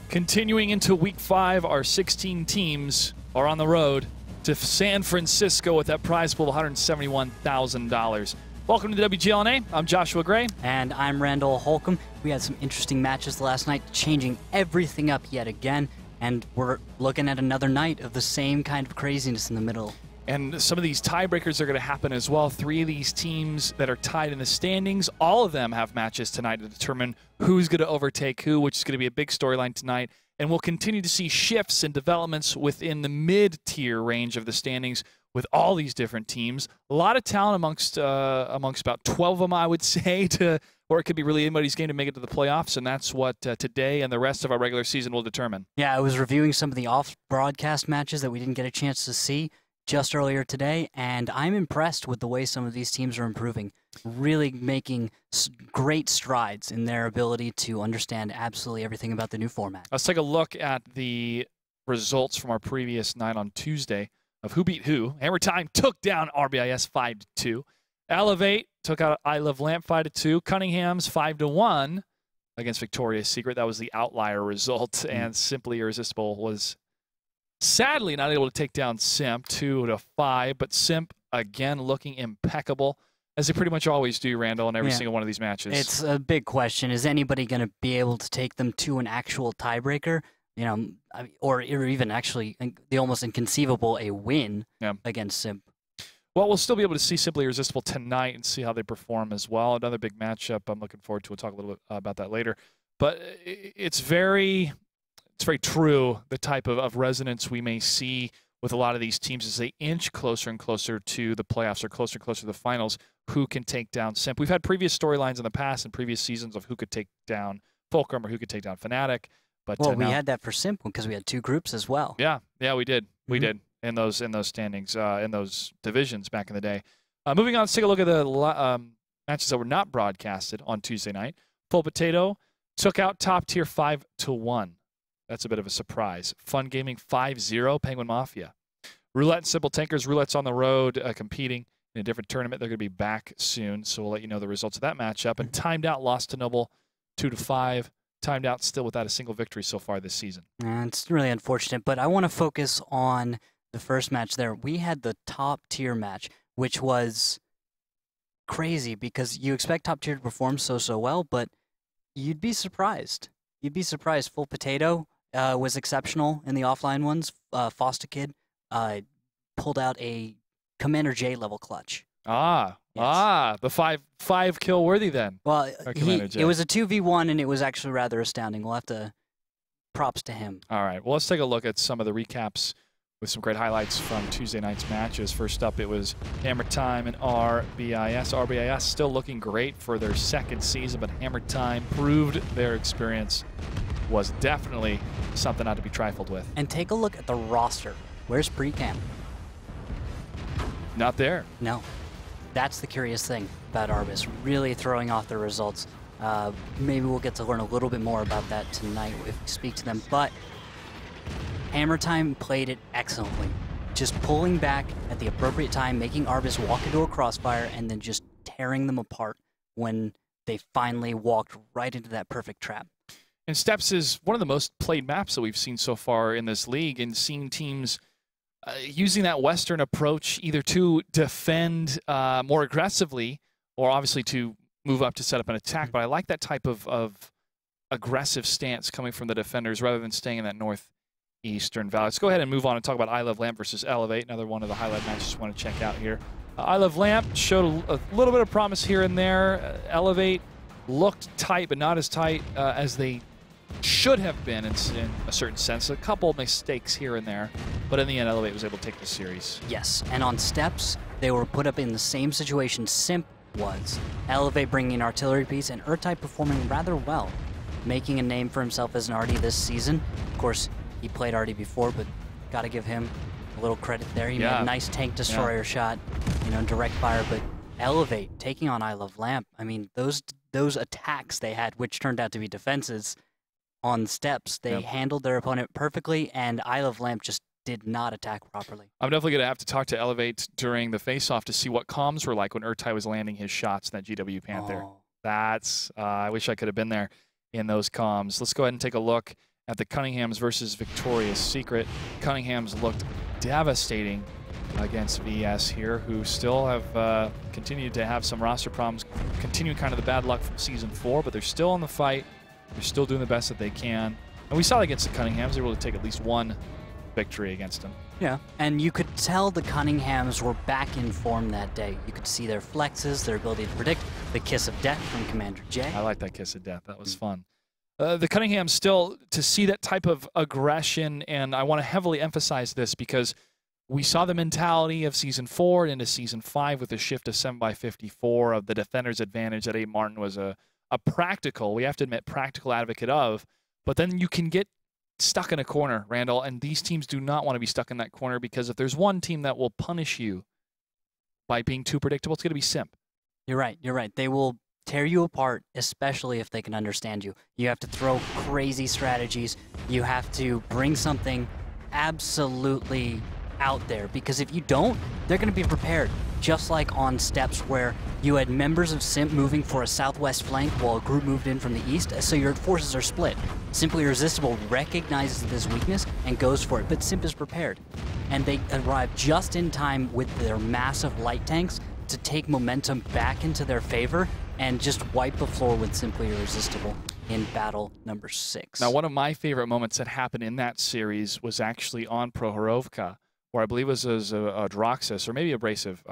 Continuing into Week 5, our 16 teams are on the road to San Francisco with that prize pool of $171,000. Welcome to the WGLNA. I'm Joshua Gray. And I'm Randall Holcomb. We had some interesting matches last night, changing everything up yet again. And we're looking at another night of the same kind of craziness in the middle. And some of these tiebreakers are going to happen as well. 3 of these teams that are tied in the standings, all of them have matches tonight to determine who's going to overtake who, which is going to be a big storyline tonight. And we'll continue to see shifts and developments within the mid-tier range of the standings with all these different teams. A lot of talent amongst about 12 of them, I would say, or it could be really anybody's game to make it to the playoffs, and that's what today and the rest of our regular season will determine. Yeah, I was reviewing some of the off-broadcast matches that we didn't get a chance to see just earlier today, and I'm impressed with the way some of these teams are improving, really making great strides in their ability to understand absolutely everything about the new format. Let's take a look at the results from our previous night on Tuesday of who beat who. Hammer Time took down RBIS 5-2. Elevate took out I Love Lamp 5-2. Cunningham's 5-1 against Victoria's Secret. That was the outlier result, and Simply Irresistible was sadly not able to take down Simp 2-5, but Simp again looking impeccable, as they pretty much always do, Randall, in every single one of these matches. It's a big question. Is anybody going to be able to take them to an actual tiebreaker? You know, or even actually the almost inconceivable, a win against Simp. Well, we'll still be able to see Simply Irresistible tonight and see how they perform as well. Another big matchup I'm looking forward to. We'll talk a little bit about that later. But it's very true, the type of resonance we may see with a lot of these teams as they inch closer and closer to the playoffs or closer and closer to the finals, who can take down Simp. We've had previous storylines in the past and previous seasons of who could take down Fulcrum or who could take down Fnatic. But we had that for Simp because we had 2 groups as well. Yeah, we did. We did in those standings, in those divisions back in the day. Moving on, let's take a look at the matches that were not broadcasted on Tuesday night. Full Potato took out Top Tier 5-1. That's a bit of a surprise. Fun Gaming 5-0, Penguin Mafia. Roulette and Simple Tankers. Roulette's on the road competing in a different tournament. They're going to be back soon, so we'll let you know the results of that matchup. And Timed Out lost to Noble 2-5. Timed Out still without a single victory so far this season. It's really unfortunate, but I want to focus on the first match there. We had the top tier match, which was crazy because you expect top tier to perform so well, but you'd be surprised. You'd be surprised. Full Potato was exceptional in the offline ones. Foster Kid pulled out a Commander J level clutch. The five kill worthy then. Well, it was a 2v1, and it was actually rather astounding. We'll have to props to him. All right. Well, let's take a look at some of the recaps with some great highlights from Tuesday night's matches. First up, it was Hammer Time and RBIS. RBIS still looking great for their second season, but Hammer Time proved their experience was definitely something not to be trifled with. And take a look at the roster. Where's Precam? Not there. No. That's the curious thing about Arbis, really throwing off their results. Maybe we'll get to learn a little bit more about that tonight if we speak to them. But Hammer Time played it excellently. Just pulling back at the appropriate time, making Arbis walk into a crossfire, and then just tearing them apart when they finally walked right into that perfect trap. And Steps is one of the most played maps that we've seen so far in this league, and seeing teams using that Western approach either to defend more aggressively or obviously to move up to set up an attack. But I like that type of aggressive stance coming from the defenders rather than staying in that northeastern valley. Let's go ahead and move on and talk about I Love Lamp versus Elevate, another one of the highlight matches I want to check out here. I Love Lamp showed a little bit of promise here and there. Elevate looked tight, but not as tight as they should have been in a certain sense. A couple of mistakes here and there, but in the end, Elevate was able to take the series. Yes, and on Steps, they were put up in the same situation Simp was. Elevate bringing an artillery piece, and Urtai performing rather well, making a name for himself as an Artie this season. Of course, he played Artie before, but got to give him a little credit there. He made a nice tank destroyer shot, direct fire, but Elevate taking on I Love Lamp. I mean, those attacks they had, which turned out to be defenses, on Steps, they handled their opponent perfectly, and I Love Lamp just did not attack properly. I'm definitely going to have to talk to Elevate during the face-off to see what comms were like when Urtai was landing his shots in that GW Panther. That's, I wish I could have been there in those comms. Let's go ahead and take a look at the Cunninghams versus Victoria's Secret. Cunningham's looked devastating against VS here, who still have continued to have some roster problems, continuing kind of the bad luck from Season 4, but they're still in the fight. They're still doing the best that they can. And we saw against the Cunninghams, they were able to take at least one victory against them. Yeah, and you could tell the Cunninghams were back in form that day. You could see their flexes, their ability to predict, the kiss of death from Commander J. I like that kiss of death. That was fun. The Cunninghams still, to see that type of aggression, and I want to heavily emphasize this because we saw the mentality of Season 4 into Season 5 with the shift to 7x54 of the defender's advantage that Abe Martin was a practical, we have to admit, practical advocate of. But then you can get stuck in a corner, Randall, and these teams do not want to be stuck in that corner because if there's one team that will punish you by being too predictable, it's going to be Simp. You're right. You're right. They will tear you apart, especially if they can understand you. You have to throw crazy strategies. You have to bring something absolutely out there, because if you don't, they're going to be prepared. Just like on steps where you had members of Simp moving for a southwest flank while a group moved in from the east, so your forces are split. Simply Irresistible recognizes this weakness and goes for it, but Simp is prepared. And they arrive just in time with their massive light tanks to take momentum back into their favor and just wipe the floor with Simply Irresistible in battle number 6. Now, one of my favorite moments that happened in that series was actually on Prohorovka, where I believe it was a Droxus or maybe Abrasive.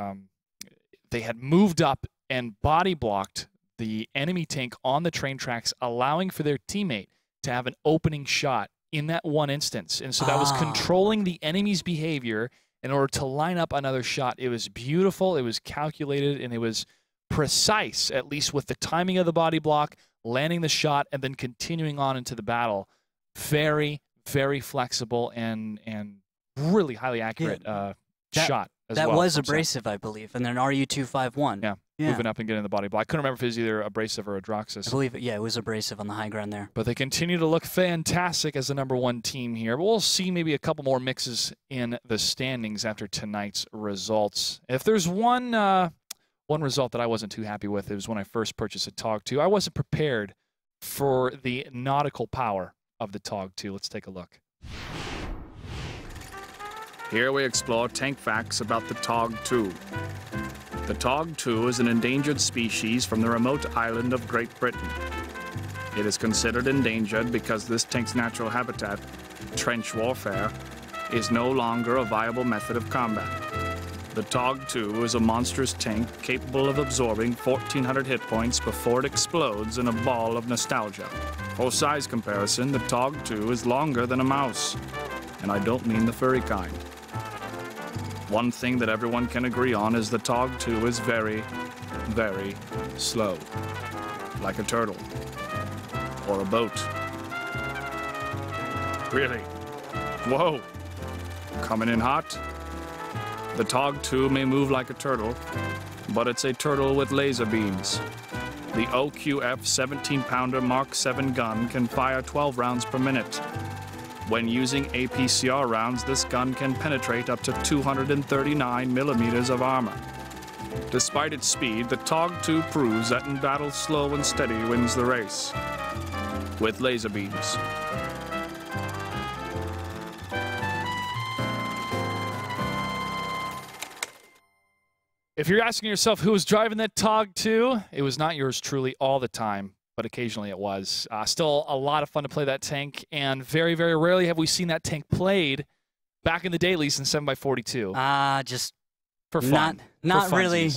They had moved up and body blocked the enemy tank on the train tracks, allowing for their teammate to have an opening shot in that one instance. And so that was controlling the enemy's behavior in order to line up another shot. It was beautiful, it was calculated, and it was precise, at least with the timing of the body block, landing the shot, and then continuing on into the battle. Very, very flexible and really highly accurate shot as well. That was Abrasive, I believe, and then RU-251. Yeah, moving up and getting the body block. I couldn't remember if it was either Abrasive or a Droxus. I believe it was Abrasive on the high ground there. But they continue to look fantastic as the #1 team here. But we'll see maybe a couple more mixes in the standings after tonight's results. If there's one result that I wasn't too happy with, it was when I first purchased a TOG 2. I wasn't prepared for the nautical power of the TOG 2. Let's take a look. Here we explore tank facts about the TOG 2. The TOG 2 is an endangered species from the remote island of Great Britain. It is considered endangered because this tank's natural habitat, trench warfare, is no longer a viable method of combat. The TOG 2 is a monstrous tank capable of absorbing 1,400 hit points before it explodes in a ball of nostalgia. For size comparison, the TOG 2 is longer than a mouse, and I don't mean the furry kind. One thing that everyone can agree on is the TOG 2 is very, very slow, like a turtle or a boat. Really? Whoa! Coming in hot? The TOG 2 may move like a turtle, but it's a turtle with laser beams. The OQF 17-pounder Mark 7 gun can fire 12 rounds per minute. When using APCR rounds, this gun can penetrate up to 239 millimeters of armor. Despite its speed, the TOG 2 proves that in battle, slow and steady wins the race. With laser beams. If you're asking yourself who was driving that TOG 2, it was not yours truly all the time, but occasionally it was. Still a lot of fun to play that tank, and very, very rarely have we seen that tank played back in the day, at least in 7x42. Just for fun. Not really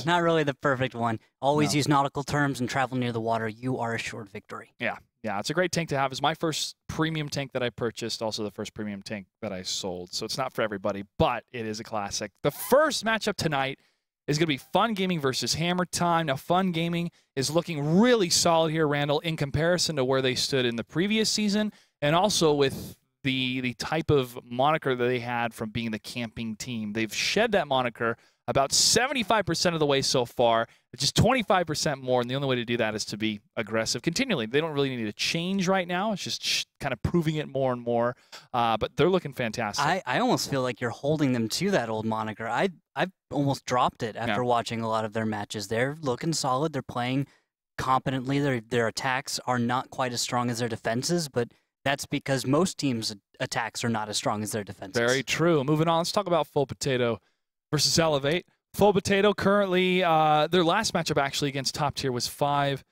the perfect one. Always use nautical terms and travel near the water. You are assured victory. Yeah, it's a great tank to have. It's my first premium tank that I purchased, also the first premium tank that I sold. So it's not for everybody, but it is a classic. The first matchup tonight is going to be Fun Gaming versus Hammer Time. Now, Fun Gaming is looking really solid here, Randall, in comparison to where they stood in the previous season, and also with the type of moniker that they had from being the camping team. They've shed that moniker about 75% of the way so far, just 25% more, and the only way to do that is to be aggressive continually. They don't really need to change right now. It's just kind of proving it more and more, but they're looking fantastic. I almost feel like you're holding them to that old moniker. I've almost dropped it after watching a lot of their matches. They're looking solid. They're playing competently. Their attacks are not quite as strong as their defenses, but That's because most teams' attacks are not as strong as their defenses. Very true. Moving on, let's talk about Full Potato versus Elevate. Full Potato currently, their last matchup actually against Top Tier was 5-1,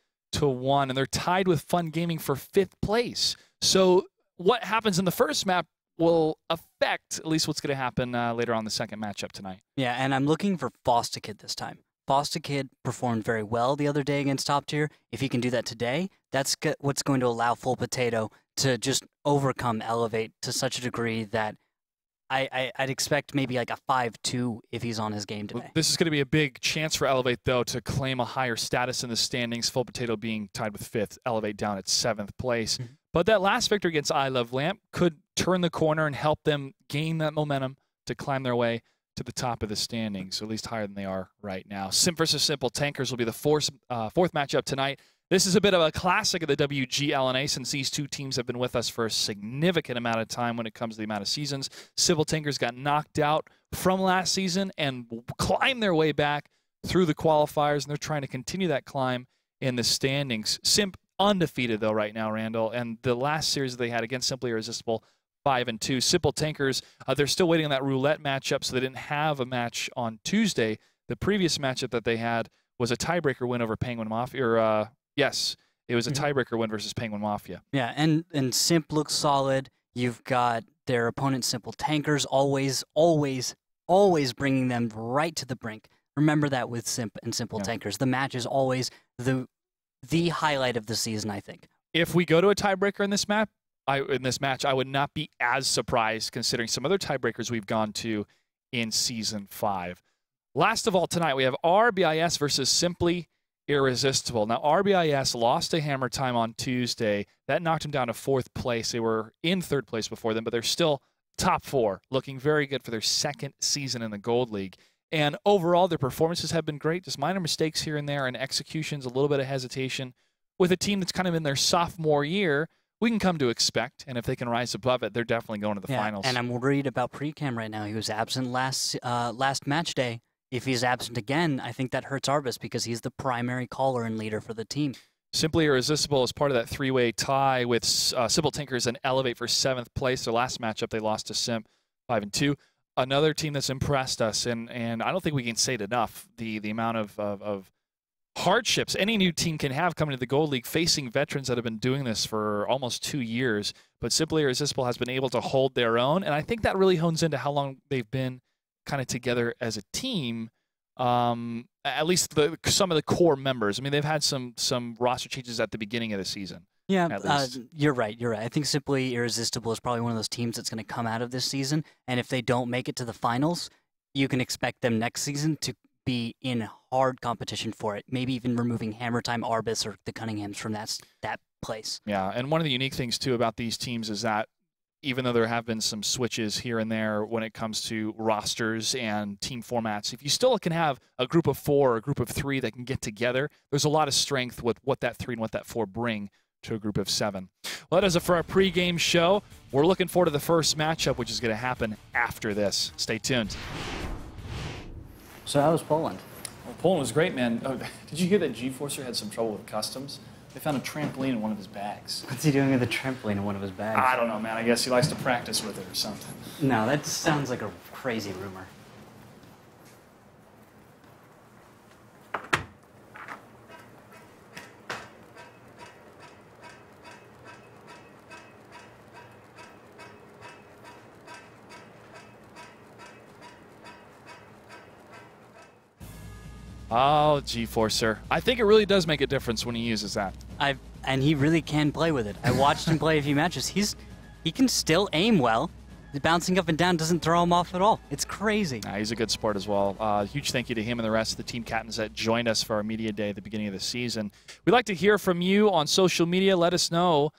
and they're tied with Fun Gaming for 5th place. So what happens in the first map will affect at least what's going to happen later on the second matchup tonight. Yeah, and I'm looking for Foster Kid this time. Foster Kid performed very well the other day against Top Tier. If he can do that today, that's what's going to allow Full Potato to just overcome Elevate to such a degree that I'd expect maybe like a 5-2 if he's on his game today. This is going to be a big chance for Elevate, though, to claim a higher status in the standings, Full Potato being tied with 5th, Elevate down at 7th place. Mm-hmm. But that last victory against I Love Lamp could turn the corner and help them gain that momentum to climb their way to the top of the standings, at least higher than they are right now. Simp versus Simple Tankers will be the fourth matchup tonight. This is a bit of a classic of the WGLNA since these two teams have been with us for a significant amount of time when it comes to the amount of seasons. Simple Tankers got knocked out from last season and climbed their way back through the qualifiers, and they're trying to continue that climb in the standings. Simp undefeated, though, right now, Randall, and the last series they had against Simply Irresistible, 5-2. Simple Tankers, they're still waiting on that roulette matchup, so they didn't have a match on Tuesday. The previous matchup that they had was a tiebreaker win over Penguin Mafia, yes, it was a tiebreaker win versus Penguin Mafia. Yeah, and Simp looks solid. You've got their opponent, Simple Tankers, always bringing them right to the brink. Remember that with Simp and Simple Tankers. The match is always the highlight of the season, I think. If we go to a tiebreaker in this match, I would not be as surprised considering some other tiebreakers we've gone to in Season 5. Last of all tonight, we have RBIS versus Simply Irresistible. Now, RBIS lost to Hammer Time on Tuesday. That knocked them down to 4th place. They were in 3rd place before them, but they're still top 4, looking very good for their 2nd season in the Gold League. And overall, their performances have been great. Just minor mistakes here and there, and executions, a little bit of hesitation. With a team that's kind of in their sophomore year, we can come to expect, and if they can rise above it, they're definitely going to the finals. And I'm worried about Precam right now. He was absent last match day. If he's absent again, I think that hurts Arbus because he's the primary caller and leader for the team. Simply Irresistible is part of that 3-way tie with Simple Tankers and Elevate for 7th place. Their last matchup, they lost to Simp 5-2. Another team that's impressed us, and I don't think we can say it enough, the amount of hardships any new team can have coming to the Gold League, facing veterans that have been doing this for almost 2 years. But Simply Irresistible has been able to hold their own, and I think that really hones into how long they've been kind of together as a team. At least some of the core members. I mean, they've had some roster changes at the beginning of the season. Yeah, you're right. I think Simply Irresistible is probably one of those teams that's going to come out of this season, and if they don't make it to the finals, you can expect them next season to be in hard competition for it, maybe even removing Hammer Time, Arbus, or the Cunninghams from that place. Yeah, and one of the unique things, too, about these teams is that even though there have been some switches here and there when it comes to rosters and team formats, if you still can have a group of 4 or a group of 3 that can get together, there's a lot of strength with what that 3 and what that 4 bring to a group of 7. Well, that does it for our pregame show. We're looking forward to the first matchup, which is going to happen after this. Stay tuned. So how was Poland? Well, Poland was great, man. Oh, did you hear that G-Forcer had some trouble with customs? They found a trampoline in one of his bags. What's he doing with a trampoline in one of his bags? I don't know, man. I guess he likes to practice with it or something. No, that sounds like a crazy rumor. Oh, G-Forcer. I think it really does make a difference when he uses that. And he really can play with it. I watched him play a few matches. He can still aim well. The bouncing up and down doesn't throw him off at all. It's crazy. He's a good sport as well. Huge thank you to him and the rest of the team captains that joined us for our media day at the beginning of the season. We'd like to hear from you on social media. Let us know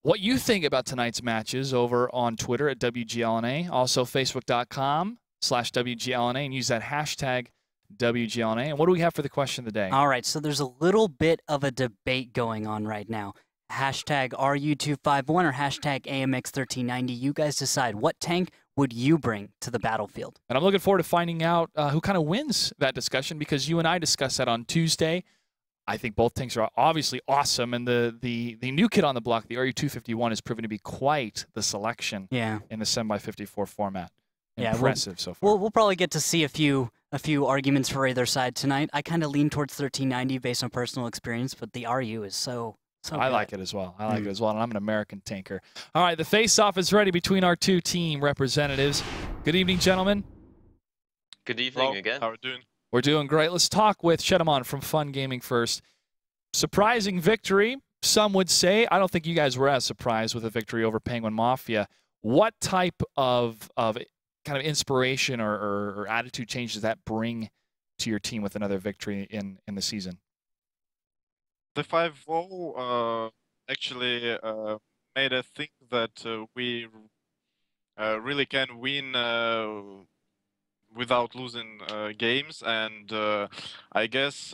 what you think about tonight's matches over on Twitter at WGLNA. Also, Facebook.com/WGLNA, and use that hashtag WGLNA. And what do we have for the question of the day? All right, so there's a little bit of a debate going on right now. Hashtag RU251 or hashtag AMX1390. You guys decide. What tank would you bring to the battlefield? And I'm looking forward to finding out who kind of wins that discussion, because you and I discussed that on Tuesday. I think both tanks are obviously awesome, and the new kid on the block, the RU-251, has proven to be quite the selection in the 7x54 format. Impressive so far. We'll probably get to see a few arguments for either side tonight. I kind of lean towards 1390 based on personal experience, but the RU is so I good. like it as well. And I'm an American tanker. All right, the face-off is ready between our two team representatives. Good evening, gentlemen. Good evening again. How are we doing? We're doing great. Let's talk with Shedamon from Fun Gaming first. Surprising victory, some would say. I don't think you guys were as surprised with a victory over Penguin Mafia. What type of kind of inspiration or attitude change does that bring to your team with another victory in the season? The 5-0 actually made us think that we really can win without losing games, and I guess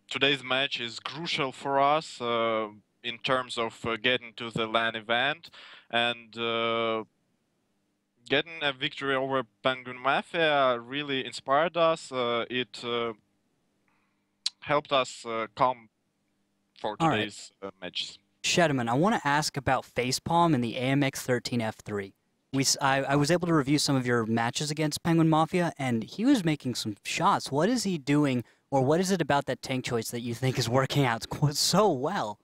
today's match is crucial for us in terms of getting to the LAN event, and getting a victory over Penguin Mafia really inspired us. It helped us come for today's matches. Shedamon, I want to ask about Facepalm and the AMX13F3. I was able to review some of your matches against Penguin Mafia, and he was making some shots. What is he doing, or what is it about that tank choice that you think is working out so well?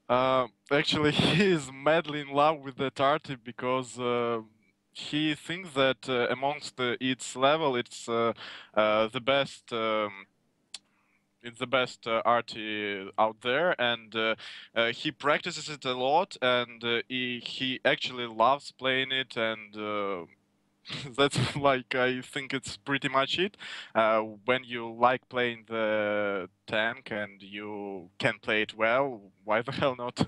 Actually, he is madly in love with that arty because he thinks that amongst its level, it's the best. It's the best arty out there, and he practices it a lot, and he actually loves playing it, and that's like, I think it's pretty much it. When you like playing the tank and you can play it well, why the hell not?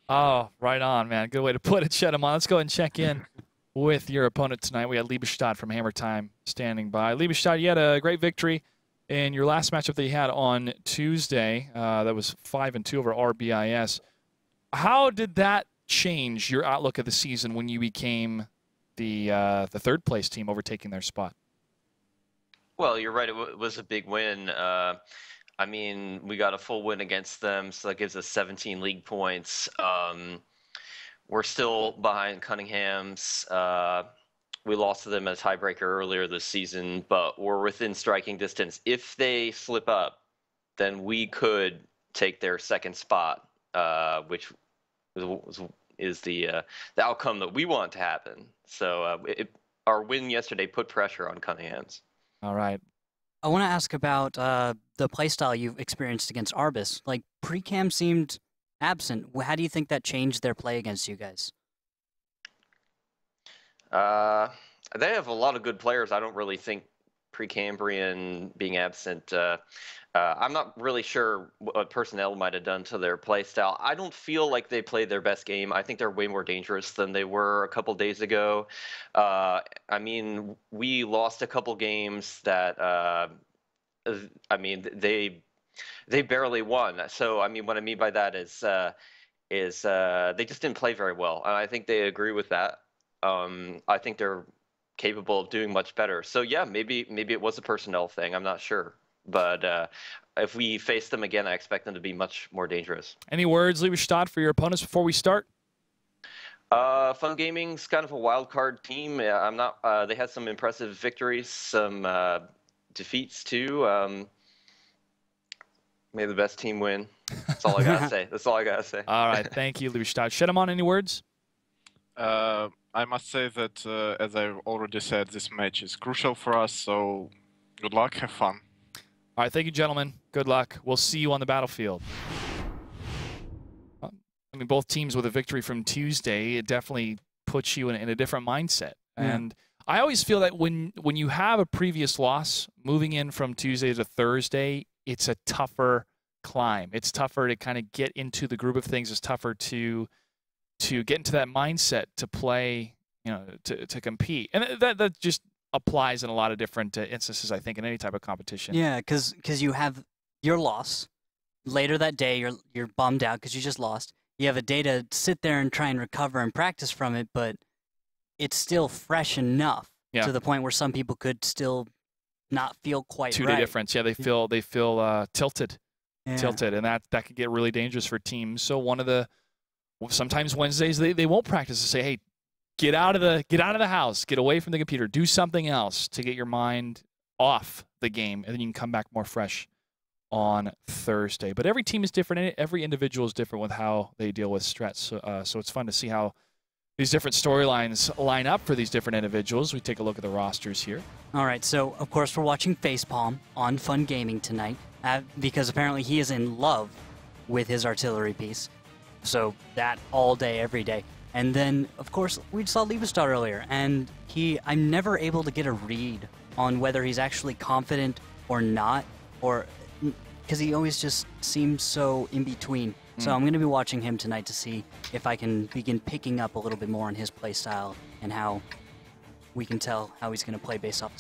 Oh, right on, man. Good way to put it, Shedamon. Let's go ahead and check in with your opponent tonight. We had Liebestad from Hammer Time standing by. Liebestad, you had a great victory in your last matchup that you had on Tuesday. That was 5-2 over RBIS. How did that change your outlook of the season when you became the third place team, overtaking their spot? Well, you're right. It was a big win. I mean, we got a full win against them, so that gives us 17 league points. We're still behind Cunningham's. We lost to them in a tiebreaker earlier this season, but we're within striking distance. If they slip up, then we could take their second spot, which is the outcome that we want to happen. So our win yesterday put pressure on Cunningham's. All right. I want to ask about the playstyle you've experienced against Arbis. Like, pre-cam seemed absent. How do you think that changed their play against you guys? They have a lot of good players. I don't really think Precambrian being absent. I'm not really sure what personnel might have done to their play style. I don't feel like they played their best game. I think they're way more dangerous than they were a couple days ago. I mean, we lost a couple games that, I mean, they barely won. So, I mean, what I mean by that is they just didn't play very well. And I think they agree with that. I think they're capable of doing much better. So yeah, maybe it was a personnel thing. I'm not sure, but if we face them again, I expect them to be much more dangerous. Any words, Liebestad, for your opponents before we start? Fun Gaming's kind of a wild card team. I'm not. They had some impressive victories, some defeats too. May the best team win. That's all I gotta say. That's all I gotta say. All right, thank you, Liebestad. Shedamon, any words? I must say that, as I've already said, this match is crucial for us, so good luck, have fun. All right, thank you, gentlemen. Good luck. We'll see you on the battlefield. I mean, both teams with a victory from Tuesday, it definitely puts you in a different mindset. Yeah. And I always feel that when you have a previous loss, moving in from Tuesday to Thursday, it's a tougher climb. It's tougher to kind of get into the groove of things. It's tougher to get into that mindset to play, you know, to compete. And that just applies in a lot of different instances, I think, in any type of competition. Yeah, because you have your loss. Later that day, you're bummed out because you just lost. You have a day to sit there and try and recover and practice from it, but it's still fresh enough to the point where some people could still not feel quite Two-day right. difference. Yeah, they feel tilted. Yeah. Tilted, and that could get really dangerous for teams. So sometimes Wednesdays they won't practice to say, hey, get out of the house, get away from the computer, do something else to get your mind off the game, and then you can come back more fresh on Thursday. But every team is different. Every individual is different with how they deal with stress. So it's fun to see how these different storylines line up for these different individuals. We take a look at the rosters here. All right, so of course we're watching Facepalm on Fun Gaming tonight because apparently he is in love with his artillery piece. So that all day, every day. And then, of course, we saw Leavestad earlier, and I'm never able to get a read on whether he's actually confident or not, or because he always just seems so in between. So I'm going to be watching him tonight to see if I can begin picking up a little bit more on his play style and how we can tell how he's going to play based off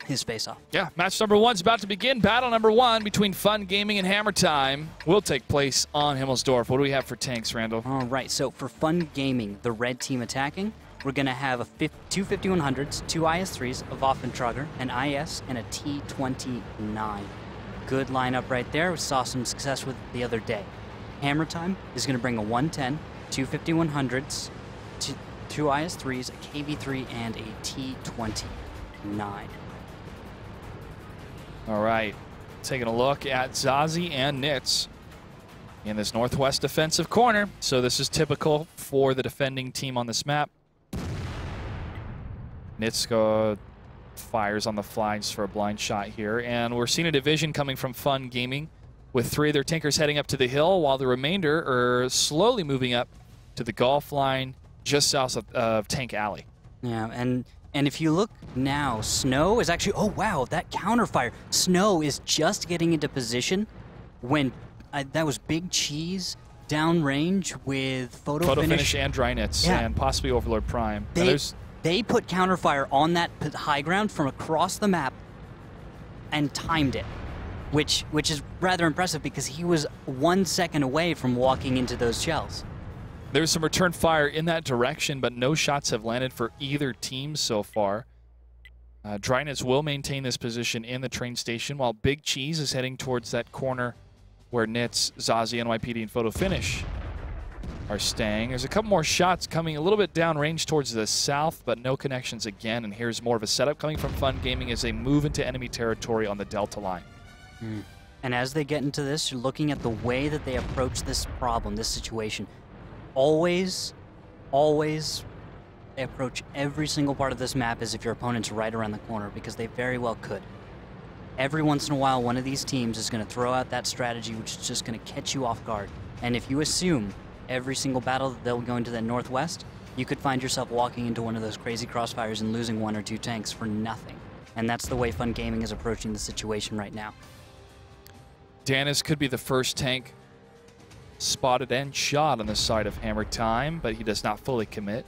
his face-off. Yeah, match number 1 is about to begin. Battle number 1 between Fun Gaming and Hammer Time will take place on Himmelsdorf. What do we have for tanks, Randall? All right, so for Fun Gaming, the red team attacking, we're going to have two 5100s, 2 IS-3s, a Waffentrager, an IS, and a T-29. Good lineup right there. We saw some success with the other day. Hammer Time is going to bring a 110, 2 5100s, 2 IS-3s, a KV-3, and a T-29. All right, taking a look at Zazie and Nitz in this northwest defensive corner. So this is typical for the defending team on this map. Nitz fires on the fly just for a blind shot here. And we're seeing a division coming from Fun Gaming with 3 of their tankers heading up to the hill, while the remainder are slowly moving up to the Gulf line just south of Tank Alley. Yeah, and if you look now, Snow is actually, oh wow, that counterfire. Snow is just getting into position when that was Big Cheese downrange with Photo Finish and Drynets, and possibly Overlord Prime. They put counterfire on that high ground from across the map and timed it, which is rather impressive because he was 1 second away from walking into those shells. There's some return fire in that direction, but no shots have landed for either team so far. Drynets will maintain this position in the train station, while Big Cheese is heading towards that corner where Nitz, Zazie, NYPD, and Photo Finish are staying. There's a couple more shots coming a little bit downrange towards the south, but no connections again. And here's more of a setup coming from Fun Gaming as they move into enemy territory on the Delta line. And as they get into this, you're looking at the way that they approach this problem, this situation. Always approach every single part of this map as if your opponent's right around the corner, because they very well could. Every once in a while, one of these teams is going to throw out that strategy, which is just going to catch you off guard. And if you assume every single battle that they'll go into the northwest, you could find yourself walking into one of those crazy crossfires and losing 1 or 2 tanks for nothing. And that's the way Fun Gaming is approaching the situation right now. Danis could be the first tank spotted and shot on the side of Hammer Time, but he does not fully commit.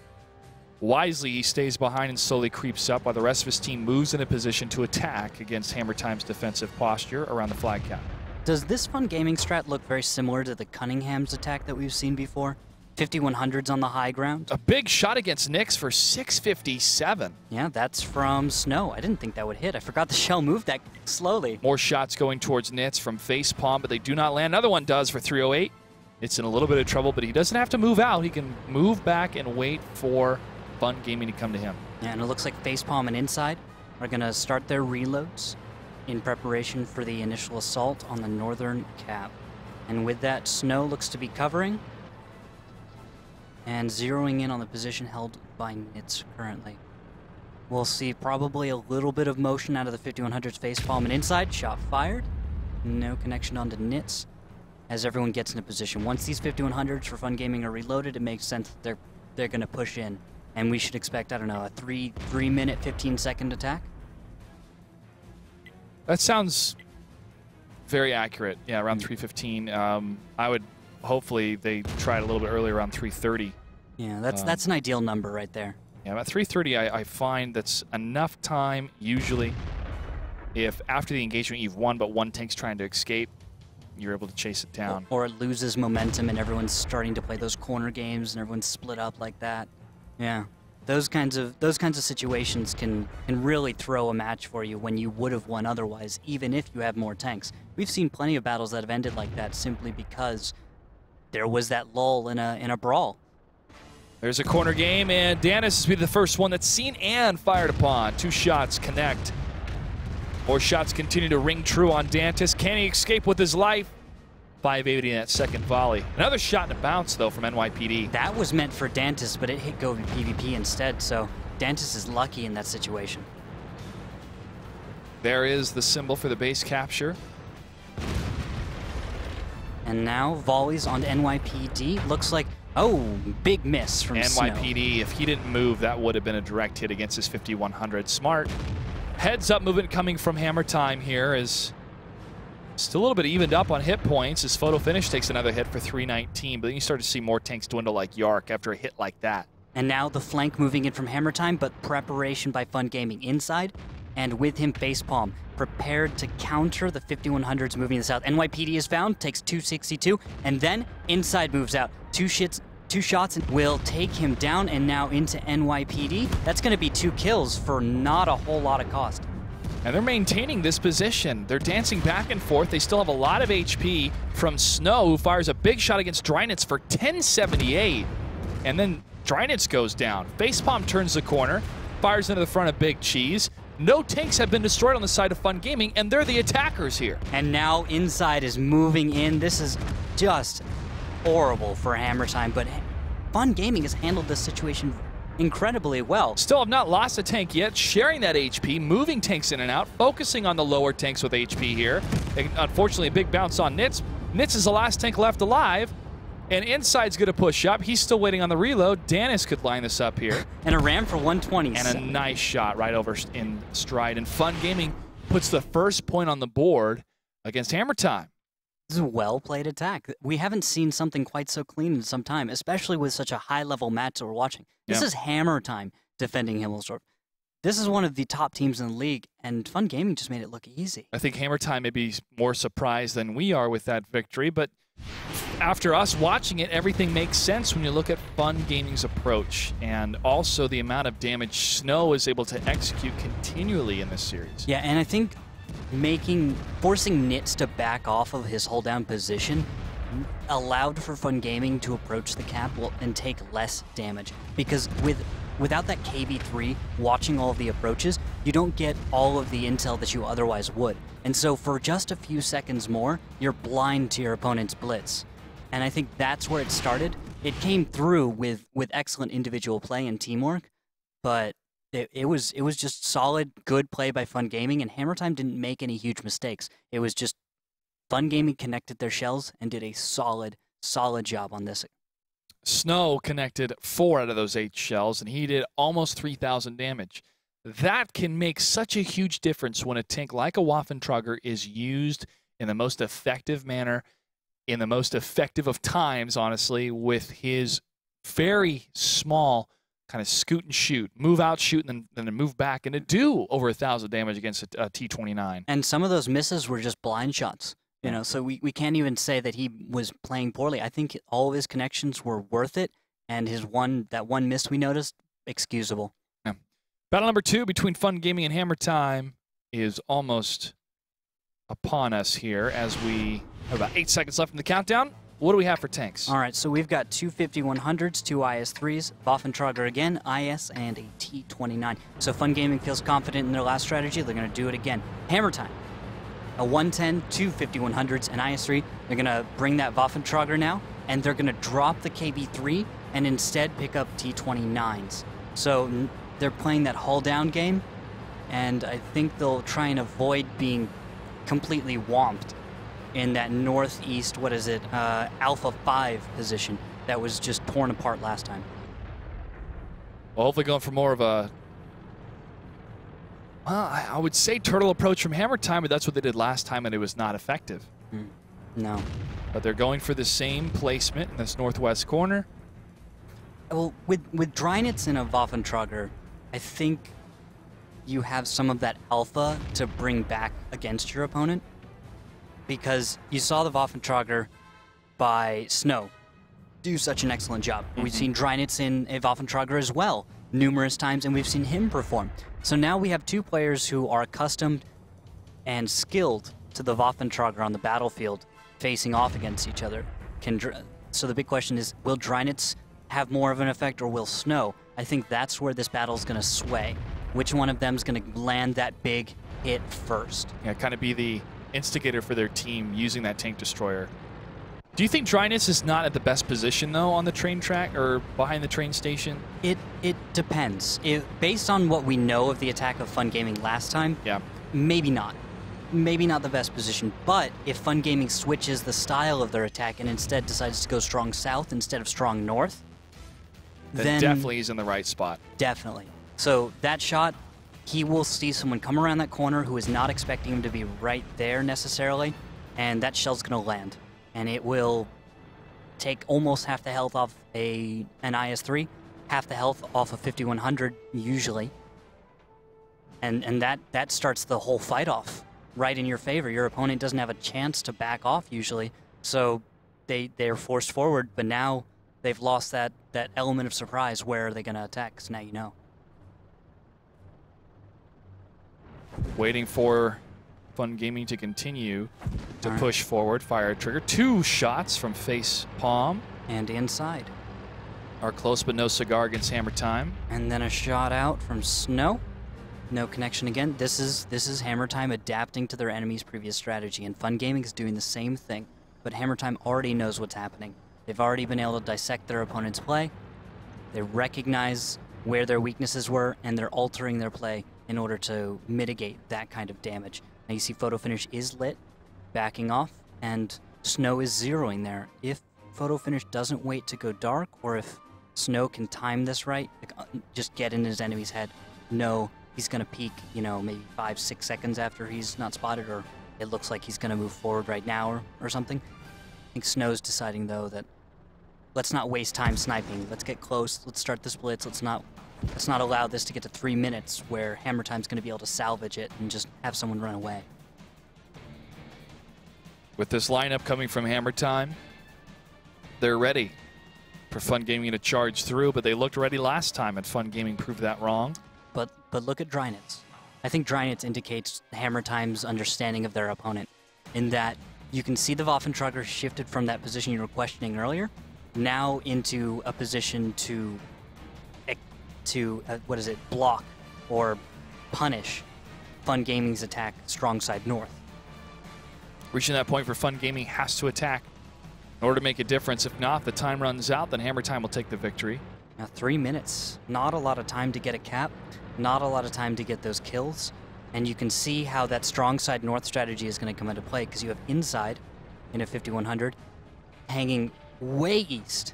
Wisely, he stays behind and slowly creeps up while the rest of his team moves in a position to attack against Hammer Time's defensive posture around the flag cap. Does this Fun Gaming strat look very similar to the Cunningham's attack that we've seen before? 5100s on the high ground? A big shot against Nyx for 657. Yeah, that's from Snow. I didn't think that would hit. I forgot the shell moved that slowly. More shots going towards Nitz from Facepalm, but they do not land. Another one does for 308. It's in a little bit of trouble, but he doesn't have to move out. He can move back and wait for Fun Gaming to come to him. Yeah, and it looks like Facepalm and Inside are going to start their reloads in preparation for the initial assault on the northern cap. And with that, Snow looks to be covering and zeroing in on the position held by Nitz currently. We'll see probably a little bit of motion out of the 5100's Facepalm and Inside. Shot fired. No connection onto Nitz as everyone gets in a position. Once these 5100s for Fun Gaming are reloaded, it makes sense that they're going to push in. And we should expect, I don't know, a 3-minute, 15-second attack? That sounds very accurate. Yeah, around 3:15. I would hopefully they try it a little bit earlier, around 3:30. Yeah, that's an ideal number right there. Yeah, about 3:30, I find that's enough time usually. If after the engagement you've won, but one tank's trying to escape, you're able to chase it down. Or it loses momentum and everyone's starting to play those corner games and everyone's split up like that. Yeah. those kinds of situations can really throw a match for you when you would have won otherwise, even if you have more tanks. We've seen plenty of battles that have ended like that simply because there was that lull in a brawl. There's a corner game, and Danis will be the first one that's seen and fired upon. 2 shots connect. More shots continue to ring true on Dantis. Can he escape with his life? 580 in that second volley. Another shot and a bounce, though, from NYPD. That was meant for Dantis, but it hit Go PvP instead, so Dantis is lucky in that situation. There is the symbol for the base capture. And now volleys on NYPD. Looks like, oh, big miss from NYPD, Snow. if he didn't move, that would have been a direct hit against his 5100. Smart. Heads up movement coming from Hammer Time here is still a little bit evened up on hit points. His photo finish takes another hit for 319, but then you start to see more tanks dwindle like Yark after a hit like that. And now the flank moving in from Hammer Time, but preparation by Fun Gaming inside, and with him Facepalm, prepared to counter the 5100s moving to the south. NYPD is found, takes 262, and then inside moves out. Two shots and will take him down, and now into NYPD. That's going to be 2 kills for not a whole lot of cost. And they're maintaining this position. They're dancing back and forth. They still have a lot of HP from Snow, who fires a big shot against Drynitz for 1078. And then Drynitz goes down. Facepalm turns the corner, fires into the front of Big Cheese. No tanks have been destroyed on the side of Fun Gaming, and they're the attackers here. And now inside is moving in. This is just horrible for Hammer Time, but Fun Gaming has handled this situation incredibly well. Still have not lost a tank yet, sharing that HP, moving tanks in and out, focusing on the lower tanks with HP here. Unfortunately, a big bounce on Nitz. Nitz is the last tank left alive, and Inside's going to push up. He's still waiting on the reload. Danis could line this up here. And a ram for 120. And a nice shot right over in stride. And Fun Gaming puts the first point on the board against Hammer Time. This is a well-played attack. We haven't seen something quite so clean in some time, especially with such a high-level match that we're watching. This is Hammer Time defending Himmelsdorf. This is one of the top teams in the league, and Fun Gaming just made it look easy. I think Hammer Time may be more surprised than we are with that victory, but after us watching it, everything makes sense when you look at Fun Gaming's approach and also the amount of damage Snow is able to execute continually in this series. Yeah, and I think forcing Nitz to back off of his hold down position allowed for Fun Gaming to approach the cap and take less damage, because without that KV3 watching all of the approaches, you don't get all of the intel that you otherwise would. And so for just a few seconds more, you're blind to your opponent's blitz. And I think that's where it started. It came through with excellent individual play and teamwork, but it was just solid, good play by Fun Gaming, and Hammer Time didn't make any huge mistakes. It was just Fun Gaming connected their shells and did a solid job on this. Snow connected 4 out of those 8 shells, and he did almost 3,000 damage. That can make such a huge difference when a tank like a Waffentrager is used in the most effective manner, in the most effective of times, honestly, with his very small kind of scoot and shoot, move out, shoot, and then move back, and to do over 1,000 damage against a T-29. And some of those misses were just blind shots. You know, so we can't even say that he was playing poorly. I think all of his connections were worth it, and that one miss we noticed, excusable. Yeah. Battle number 2 between Fun Gaming and Hammer Time is almost upon us here as we have about 8 seconds left in the countdown. What do we have for tanks? All right, so we've got 2 5100s, 2 IS-3s, Waffentrager again, IS, and a T-29. So Fun Gaming feels confident in their last strategy. They're going to do it again. Hammer Time. A 110, 2 5100s, and IS-3. They're going to bring that Waffentrager now, and they're going to drop the KB3 and instead pick up T-29s. So they're playing that hull-down game, and I think they'll try and avoid being completely whomped in that northeast, Alpha 5 position that was just torn apart last time. Well, hopefully going for more of a, I would say turtle approach from Hammer Time, but that's what they did last time, and it was not effective. No. But they're going for the same placement in this northwest corner. Well, with Drynitz and a Waffentrager, I think you have some of that alpha to bring back against your opponent, because you saw the Waffentrager by Snow do such an excellent job. We've seen Drynitz in a Waffentrager as well numerous times, and we've seen him perform. So now we have two players who are accustomed and skilled to the Waffentrager on the battlefield, facing off against each other. So the big question is, will Drynitz have more of an effect, or will Snow? I think that's where this battle is going to sway. Which one of them is going to land that big hit first? Yeah, kind of be the instigator for their team using that tank destroyer. Do you think Drynitz is not at the best position, though, on the train track or behind the train station? It depends. Based on what we know of the attack of Fun Gaming last time, yeah, maybe not. Maybe not the best position, but if Fun Gaming switches the style of their attack and instead decides to go strong south instead of strong north, then definitely he's in the right spot. Definitely. So that shot, he will see someone come around that corner who is not expecting him to be right there necessarily, and that shell's going to land. And it will take almost half the health off an IS-3, half the health off a 5100 usually, and that starts the whole fight off right in your favor. Your opponent doesn't have a chance to back off usually, so they're forced forward, but now they've lost that element of surprise. Where are they going to attack? So now you know. Waiting for Fun Gaming to continue to push forward. Fire trigger. 2 shots from face palm. And inside. Are close but no cigar against Hammer Time. And then a shot out from Snow. No connection again. This is Hammer Time adapting to their enemy's previous strategy, and Fun Gaming is doing the same thing. But Hammer Time already knows what's happening. They've already been able to dissect their opponent's play. They recognize where their weaknesses were, and they're altering their play in order to mitigate that kind of damage. Now you see Photo Finish is lit, backing off, and Snow is zeroing there. If Photo Finish doesn't wait to go dark, or if Snow can time this right, just get in his enemy's head, no, he's going to peek, maybe 5-6 seconds after he's not spotted, or it looks like he's going to move forward right now or something. I think Snow's deciding, though, that let's not waste time sniping. Let's get close. Let's start this blitz. Let's not allow this to get to 3 minutes where Hammer Time's going to be able to salvage it and just have someone run away. With this lineup coming from Hammer Time, they're ready for Fun Gaming to charge through, but they looked ready last time, and Fun Gaming proved that wrong. But look at Drynitz. I think Drynitz indicates Hammer Time's understanding of their opponent, in that you can see the Waffentrager shifted from that position you were questioning earlier, now into a position to block or punish Fun Gaming's attack strong side north. Reaching that point for Fun Gaming has to attack in order to make a difference. If not, the time runs out, then Hammer Time will take the victory. Now 3 minutes, not a lot of time to get a cap, not a lot of time to get those kills, and you can see how that strong side north strategy is going to come into play, because you have inside in a 5100 hanging way east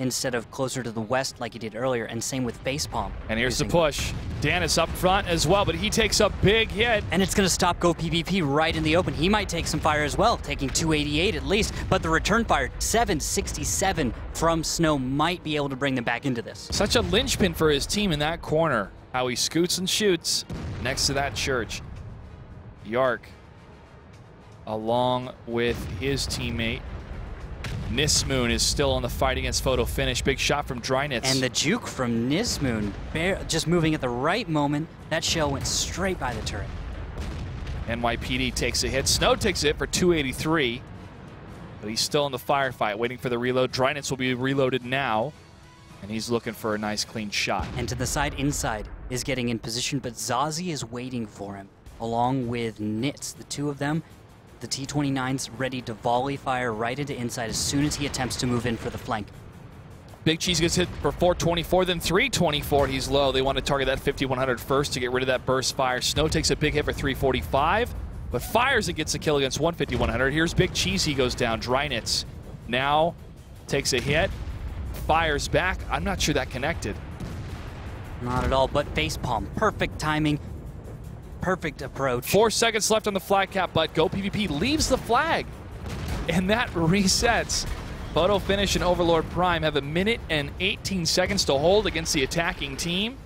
instead of closer to the west like he did earlier, and same with facepalm. And here's the push. Dan is up front as well, but he takes a big hit. And it's going to stop Go PvP right in the open. He might take some fire as well, taking 288 at least, but the return fire, 767 from Snow, might be able to bring them back into this. Such a linchpin for his team in that corner. How he scoots and shoots next to that church. Yark, along with his teammate, Nismoon, is still on the fight against Photo Finish. Big shot from Drynitz. And the juke from Nismoon, just moving at the right moment. That shell went straight by the turret. NYPD takes a hit. Snow takes a hit for 283. But he's still in the firefight, waiting for the reload. Drynitz will be reloaded now. And he's looking for a nice, clean shot. And to the side inside is getting in position, but Zazie is waiting for him, along with Nitz. The two of them, the T-29's ready to volley fire right into inside as soon as he attempts to move in for the flank. Big Cheese gets hit for 424, then 324. He's low. They want to target that 5100 first to get rid of that burst fire. Snow takes a big hit for 345, but fires and gets a kill against 15100. Here's Big Cheese. He goes down. Drynitz now takes a hit, fires back. I'm not sure that connected. Not at all, but facepalm. Perfect timing. Perfect approach. 4 seconds left on the flag cap, but Go PvP leaves the flag. And that resets. Photo Finish and Overlord Prime have 1 minute and 18 seconds to hold against the attacking team.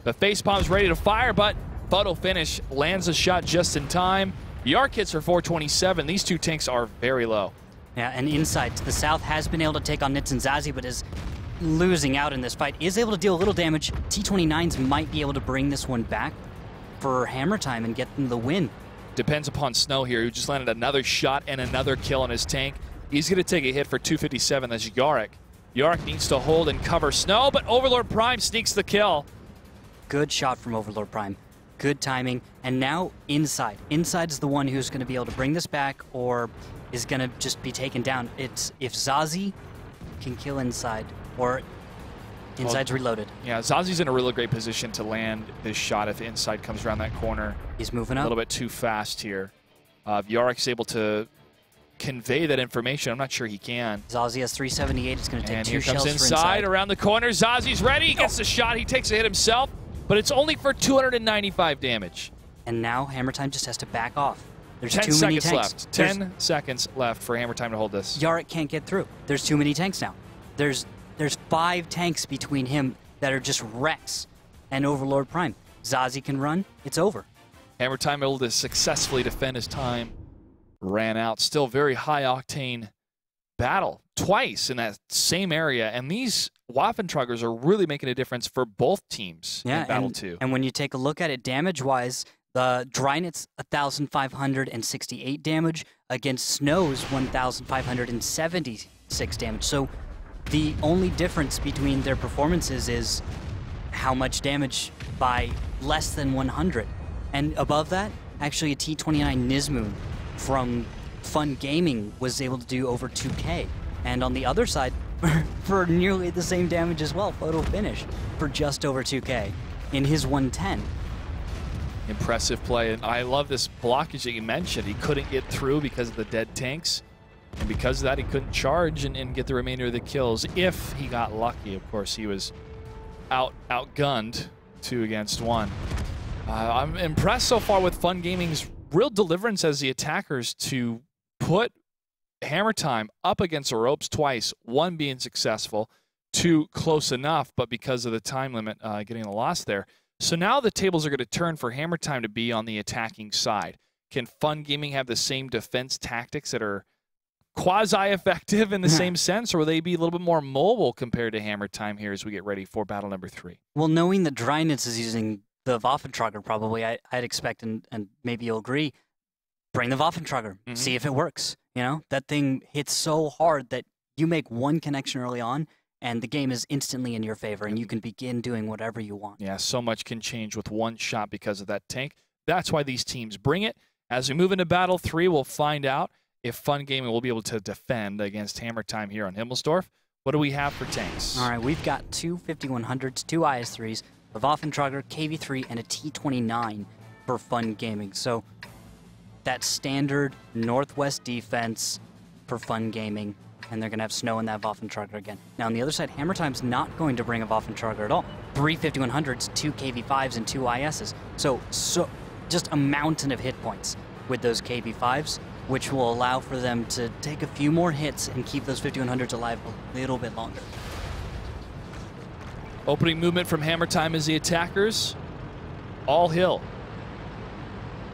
The facepalm's ready to fire, but Photo Finish lands a shot just in time. Yark hits for 427. These two tanks are very low. Yeah, and inside to the south has been able to take on Nitz and Zazie, but as losing out in this fight, is able to deal a little damage. T-29s might be able to bring this one back for Hammer Time and get them the win. Depends upon Snow here, who just landed another shot and another kill on his tank. He's going to take a hit for 257. That's Yarick. Yarick needs to hold and cover Snow, but Overlord Prime sneaks the kill. Good shot from Overlord Prime. Good timing. And now Inside. Inside's the one who's going to be able to bring this back or is going to just be taken down. It's if Zazie can kill Inside or Inside's reloaded. Yeah, Zazi's in a really great position to land this shot if Inside comes around that corner. He's moving up. A little bit too fast here. If Yarick's able to convey that information, I'm not sure he can. Zazie has 378. It's going to take and two here shells comes for Inside around the corner. Zazi's ready. He gets the shot. He takes a hit himself, but it's only for 295 damage. And now Hammer Time just has to back off. There's 10 too many seconds tanks. left. 10 seconds left for Hammer Time to hold this. Yarick can't get through. There's too many tanks now. There's 5 tanks between him that are just wrecks and Overlord Prime. Zazie can run. It's over. Hammer Time able to successfully defend his time. Ran out. Still very high-octane battle twice in that same area. And these Waffentruggers are really making a difference for both teams in Battle 2. And when you take a look at it damage-wise, the Drynet's 1,568 damage against Snow's 1,576 damage. So the only difference between their performances is how much damage by less than 100. And above that, actually a T-29 Nizmoon from Fun Gaming was able to do over 2K. And on the other side, for nearly the same damage as well, Photo Finish for just over 2K in his 110. Impressive play, and I love this blockage that you mentioned. He couldn't get through because of the dead tanks, and because of that, he couldn't charge and get the remainder of the kills. If he got lucky, of course, he was outgunned 2 against 1. I'm impressed so far with Fun Gaming's real deliverance as the attackers to put Hammer Time up against the ropes twice, 1 being successful, 2 close enough, but because of the time limit, getting the loss there. So now the tables are going to turn for Hammer Time to be on the attacking side. Can Fun Gaming have the same defense tactics that are quasi-effective in the same sense, or will they be a little bit more mobile compared to Hammer Time here as we get ready for battle number 3? Well, knowing that Drynitz is using the Waffentrugger, probably, I'd expect, and maybe you'll agree, bring the Waffentrugger, see if it works. You know, that thing hits so hard that you make one connection early on, and the game is instantly in your favor, and you can begin doing whatever you want. Yeah, so much can change with one shot because of that tank. That's why these teams bring it. As we move into Battle 3, we'll find out if Fun Gaming will be able to defend against Hammer Time here on Himmelsdorf. What do we have for tanks? All right, we've got 2 5100s, 2 IS-3s, a Waffentrugger, KV-3, and a T-29 for Fun Gaming. So that standard Northwest defense for Fun Gaming, and they're going to have Snow in that Waffentrugger again. Now, on the other side, Hammer Time's not going to bring a Waffentrugger at all. 3 5100s, 2 KV-5s, and 2 ISs. So just a mountain of hit points with those KV-5s, which will allow for them to take a few more hits and keep those 5100s alive a little bit longer. Opening movement from Hammer Time as the attackers. All hill.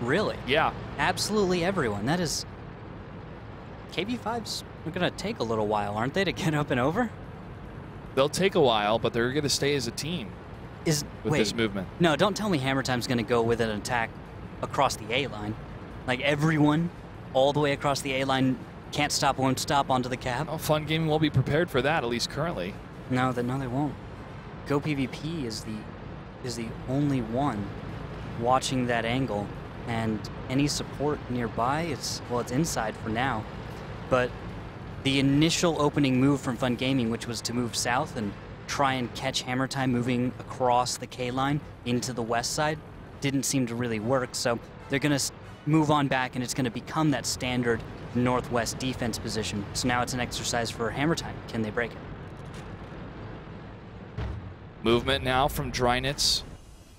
Really? Yeah. Absolutely everyone. That is... KV-5s are going to take a little while, aren't they, to get up and over? They'll take a while, but they're going to stay as a team with this movement. No, don't tell me Hammer Time's going to go with an attack across the A-line. Like everyone all the way across the A-line can't stop, won't stop onto the cab. Well, Fun Gaming will be prepared for that, at least currently. No, they won't. Go PvP is the only one watching that angle, and any support nearby, it's inside for now. But the initial opening move from Fun Gaming, which was to move south and try and catch Hammer Time moving across the K-line into the west side, didn't seem to really work. So they're going to move on back, and it's going to become that standard northwest defense position. So now it's an exercise for Hammer Time. Can they break it? Movement now from Drynitz,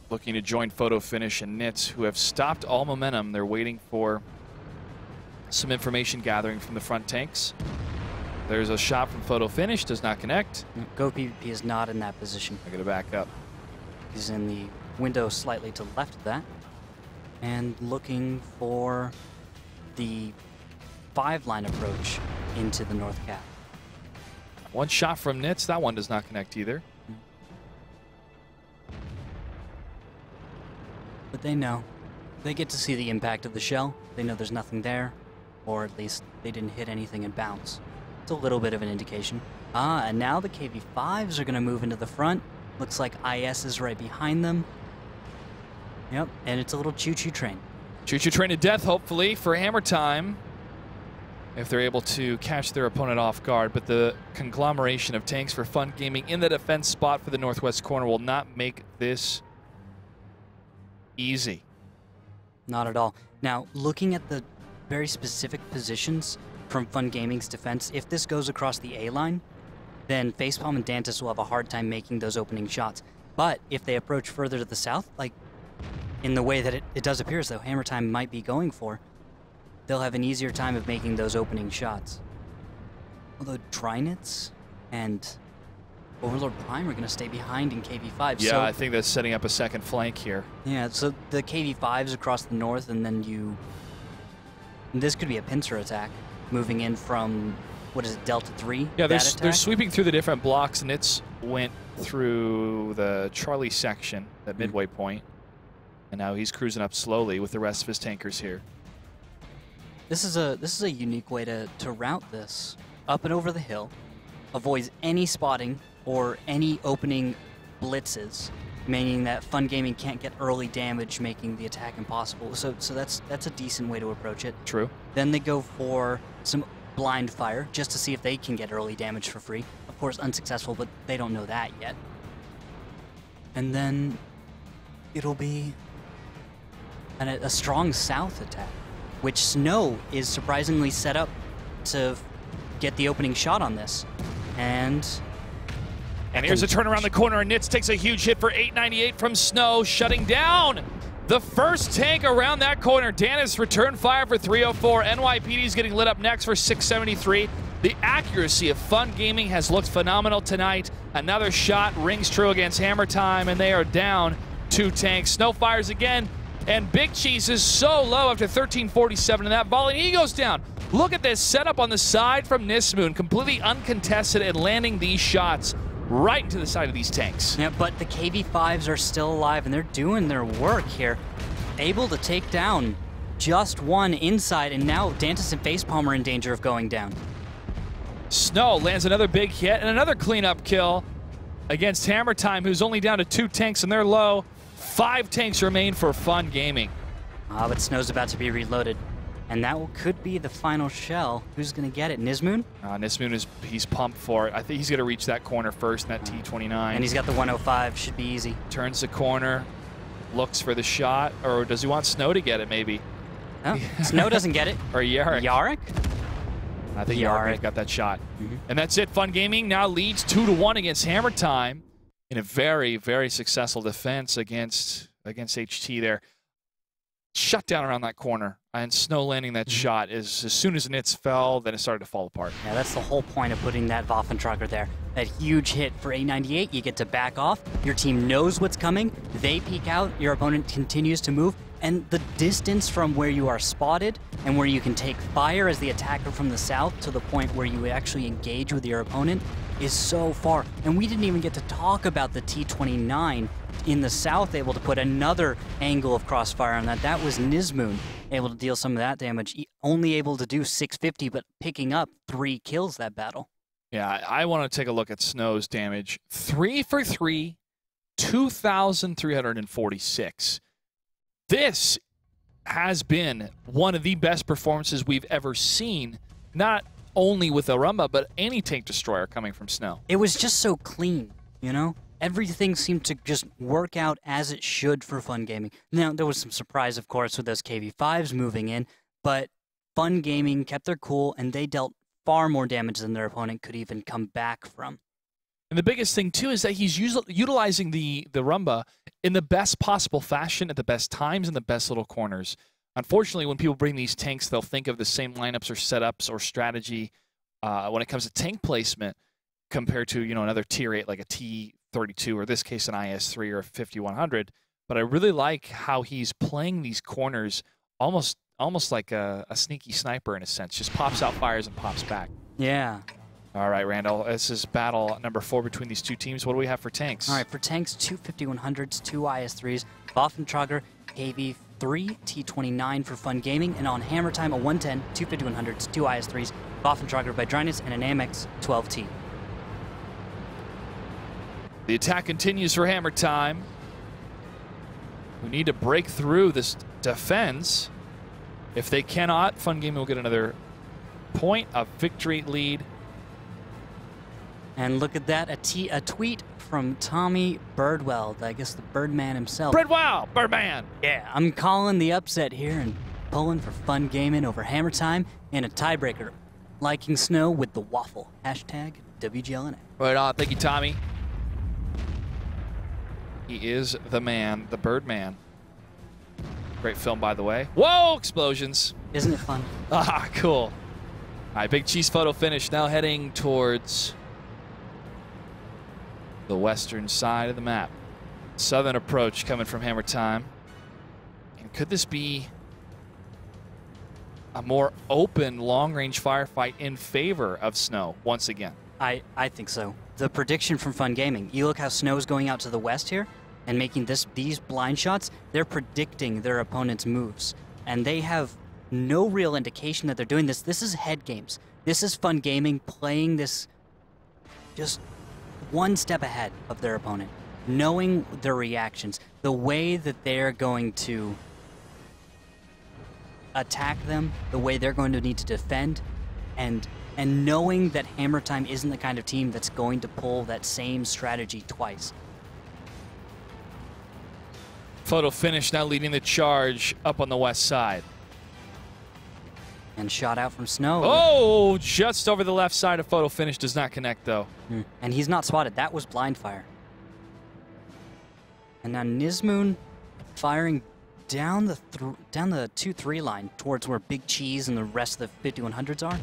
looking to join Photo Finish and Nitz, who have stopped all momentum. They're waiting for some information gathering from the front tanks. There's a shot from Photo Finish, does not connect. Go PvP is not in that position. I gotta back up. He's in the window slightly to the left of that, and looking for the 5-line approach into the north cap. One shot from Nitz. That one does not connect either. But they know. They get to see the impact of the shell. They know there's nothing there. Or at least they didn't hit anything and bounce. It's a little bit of an indication. And now the KV-5s are going to move into the front. Looks like IS is right behind them. Yep, and it's a little choo-choo train. Choo-choo train to death, hopefully, for Hammer Time, if they're able to catch their opponent off guard. But the conglomeration of tanks for Fun Gaming in the defense spot for the northwest corner will not make this easy. Not at all. Now, looking at the very specific positions from Fun Gaming's defense, if this goes across the A line, then Facepalm and Dantis will have a hard time making those opening shots. But if they approach further to the south, like in the way that it does appear as though Hammer Time might be going for, they'll have an easier time of making those opening shots. Although Drynitz and Overlord Prime are going to stay behind in KV-5. Yeah, so, I think that's setting up a second flank here. Yeah, so the KV-5s across the north, and then this could be a pincer attack, moving in from, what is it, Delta 3? Yeah, they're sweeping through the different blocks. Nitz went through the Charlie section, that midway point, and now he's cruising up slowly with the rest of his tankers here. This is a unique way to route this. Up and over the hill, avoids any spotting or any opening blitzes, meaning that Fun Gaming can't get early damage, making the attack impossible. So that's a decent way to approach it. True. Then they go for some blind fire, just to see if they can get early damage for free. Of course, unsuccessful, but they don't know that yet. And then it'll be a strong south attack, which Snow is surprisingly set up to get the opening shot on this. And here's a turn around the corner, and Nitz takes a huge hit for 898 from Snow, shutting down the first tank around that corner. Danis return fire for 304. NYPD's getting lit up next for 673. The accuracy of Fun Gaming has looked phenomenal tonight. Another shot rings true against Hammer Time, and they are down 2 tanks. Snow fires again, and Big Cheese is so low after 1347, and that volley, and he goes down. Look at this setup on the side from Nismoon, completely uncontested and landing these shots right into the side of these tanks. Yeah, but the KV-5s are still alive, and they're doing their work here. Able to take down just one inside, and now Dantis and Facepalm are in danger of going down. Snow lands another big hit and another cleanup kill against Hammer Time, who's only down to 2 tanks, and they're low. 5 tanks remain for Fun Gaming. But Snow's about to be reloaded. And that could be the final shell. Who's going to get it? Nismoon? Nismoon he's pumped for it. I think he's going to reach that corner first in that T-29. And he's got the 105. Should be easy. Turns the corner, looks for the shot, or does he want Snow to get it maybe? Oh, Snow doesn't get it. Or Yarrick. Yarrick? I think Yarrick got that shot. And that's it. Fun Gaming now leads 2-1 against Hammer Time in a very, very successful defense against HT there. Shut down around that corner, and Snow landing that shot is as soon as Nitz fell, then it started to fall apart. Yeah, that's the whole point of putting that Waffentrager there. That huge hit for 898, you get to back off, your team knows what's coming, they peek out, your opponent continues to move, and the distance from where you are spotted and where you can take fire as the attacker from the south to the point where you actually engage with your opponent is so far. And we didn't even get to talk about the T-29 in the south, able to put another angle of crossfire on that. That was Nismoon able to deal some of that damage. Only able to do 650, but picking up 3 kills that battle. Yeah, I want to take a look at Snow's damage. 3 for 3, 2,346. This has been one of the best performances we've ever seen, not only with a Rumba, but any tank destroyer coming from Snow. It was just so clean, you know? Everything seemed to just work out as it should for Fun Gaming. Now, there was some surprise, of course, with those KV-5s moving in, but Fun Gaming kept their cool, and they dealt far more damage than their opponent could even come back from. And the biggest thing, too, is that he's utilizing the Rumba in the best possible fashion, at the best times, in the best little corners. Unfortunately, when people bring these tanks, they'll think of the same lineups or setups or strategy when it comes to tank placement compared to, another tier 8 like a T-32, or this case an IS-3 or a 5100. But I really like how he's playing these corners almost like a sneaky sniper in a sense. Just pops out, fires, and pops back. Yeah. All right, Randall, this is battle number 4 between these two teams. What do we have for tanks? All right, for tanks, 2 5100s, 2 IS-3s, Waffentrager, KV-3, T-29 for Fun Gaming, and on Hammer Time, a 110, 2 5100s, 2 IS-3s, Waffentrager by Dryness, and an AMX 12T. The attack continues for Hammer Time, who need to break through this defense. If they cannot, Fun Gaming will get another point, a victory lead. And look at that, a tweet from Tommy Birdwell, I guess the Birdman himself. Birdman! Yeah, I'm calling the upset here and pulling for Fun Gaming over Hammer Time in a tiebreaker. Liking Snow with the waffle. Hashtag WGLNA. Right on. Thank you, Tommy. He is the man, the Birdman. Great film, by the way. Whoa! Explosions. Isn't it fun? Ah, cool. All right, Big Cheese photo finish. Now heading towards the western side of the map. Southern approach coming from Hammer Time. And could this be a more open long-range firefight in favor of Snow once again? I think so. The prediction from Fun Gaming, you look how Snow's going out to the west here and making these blind shots, they're predicting their opponent's moves. And they have no real indication that they're doing this. This is head games. This is Fun Gaming playing this just one step ahead of their opponent, knowing their reactions, the way that they're going to attack them, the way they're going to need to defend, and knowing that Hammer Time isn't the kind of team that's going to pull that same strategy twice. Photo finish now leading the charge up on the west side. And shot out from Snow. Oh, just over the left side of photo finish. Does not connect, though. And he's not spotted. That was blind fire. And now Nizmoon firing down the 2-3 line towards where Big Cheese and the rest of the 5100s are.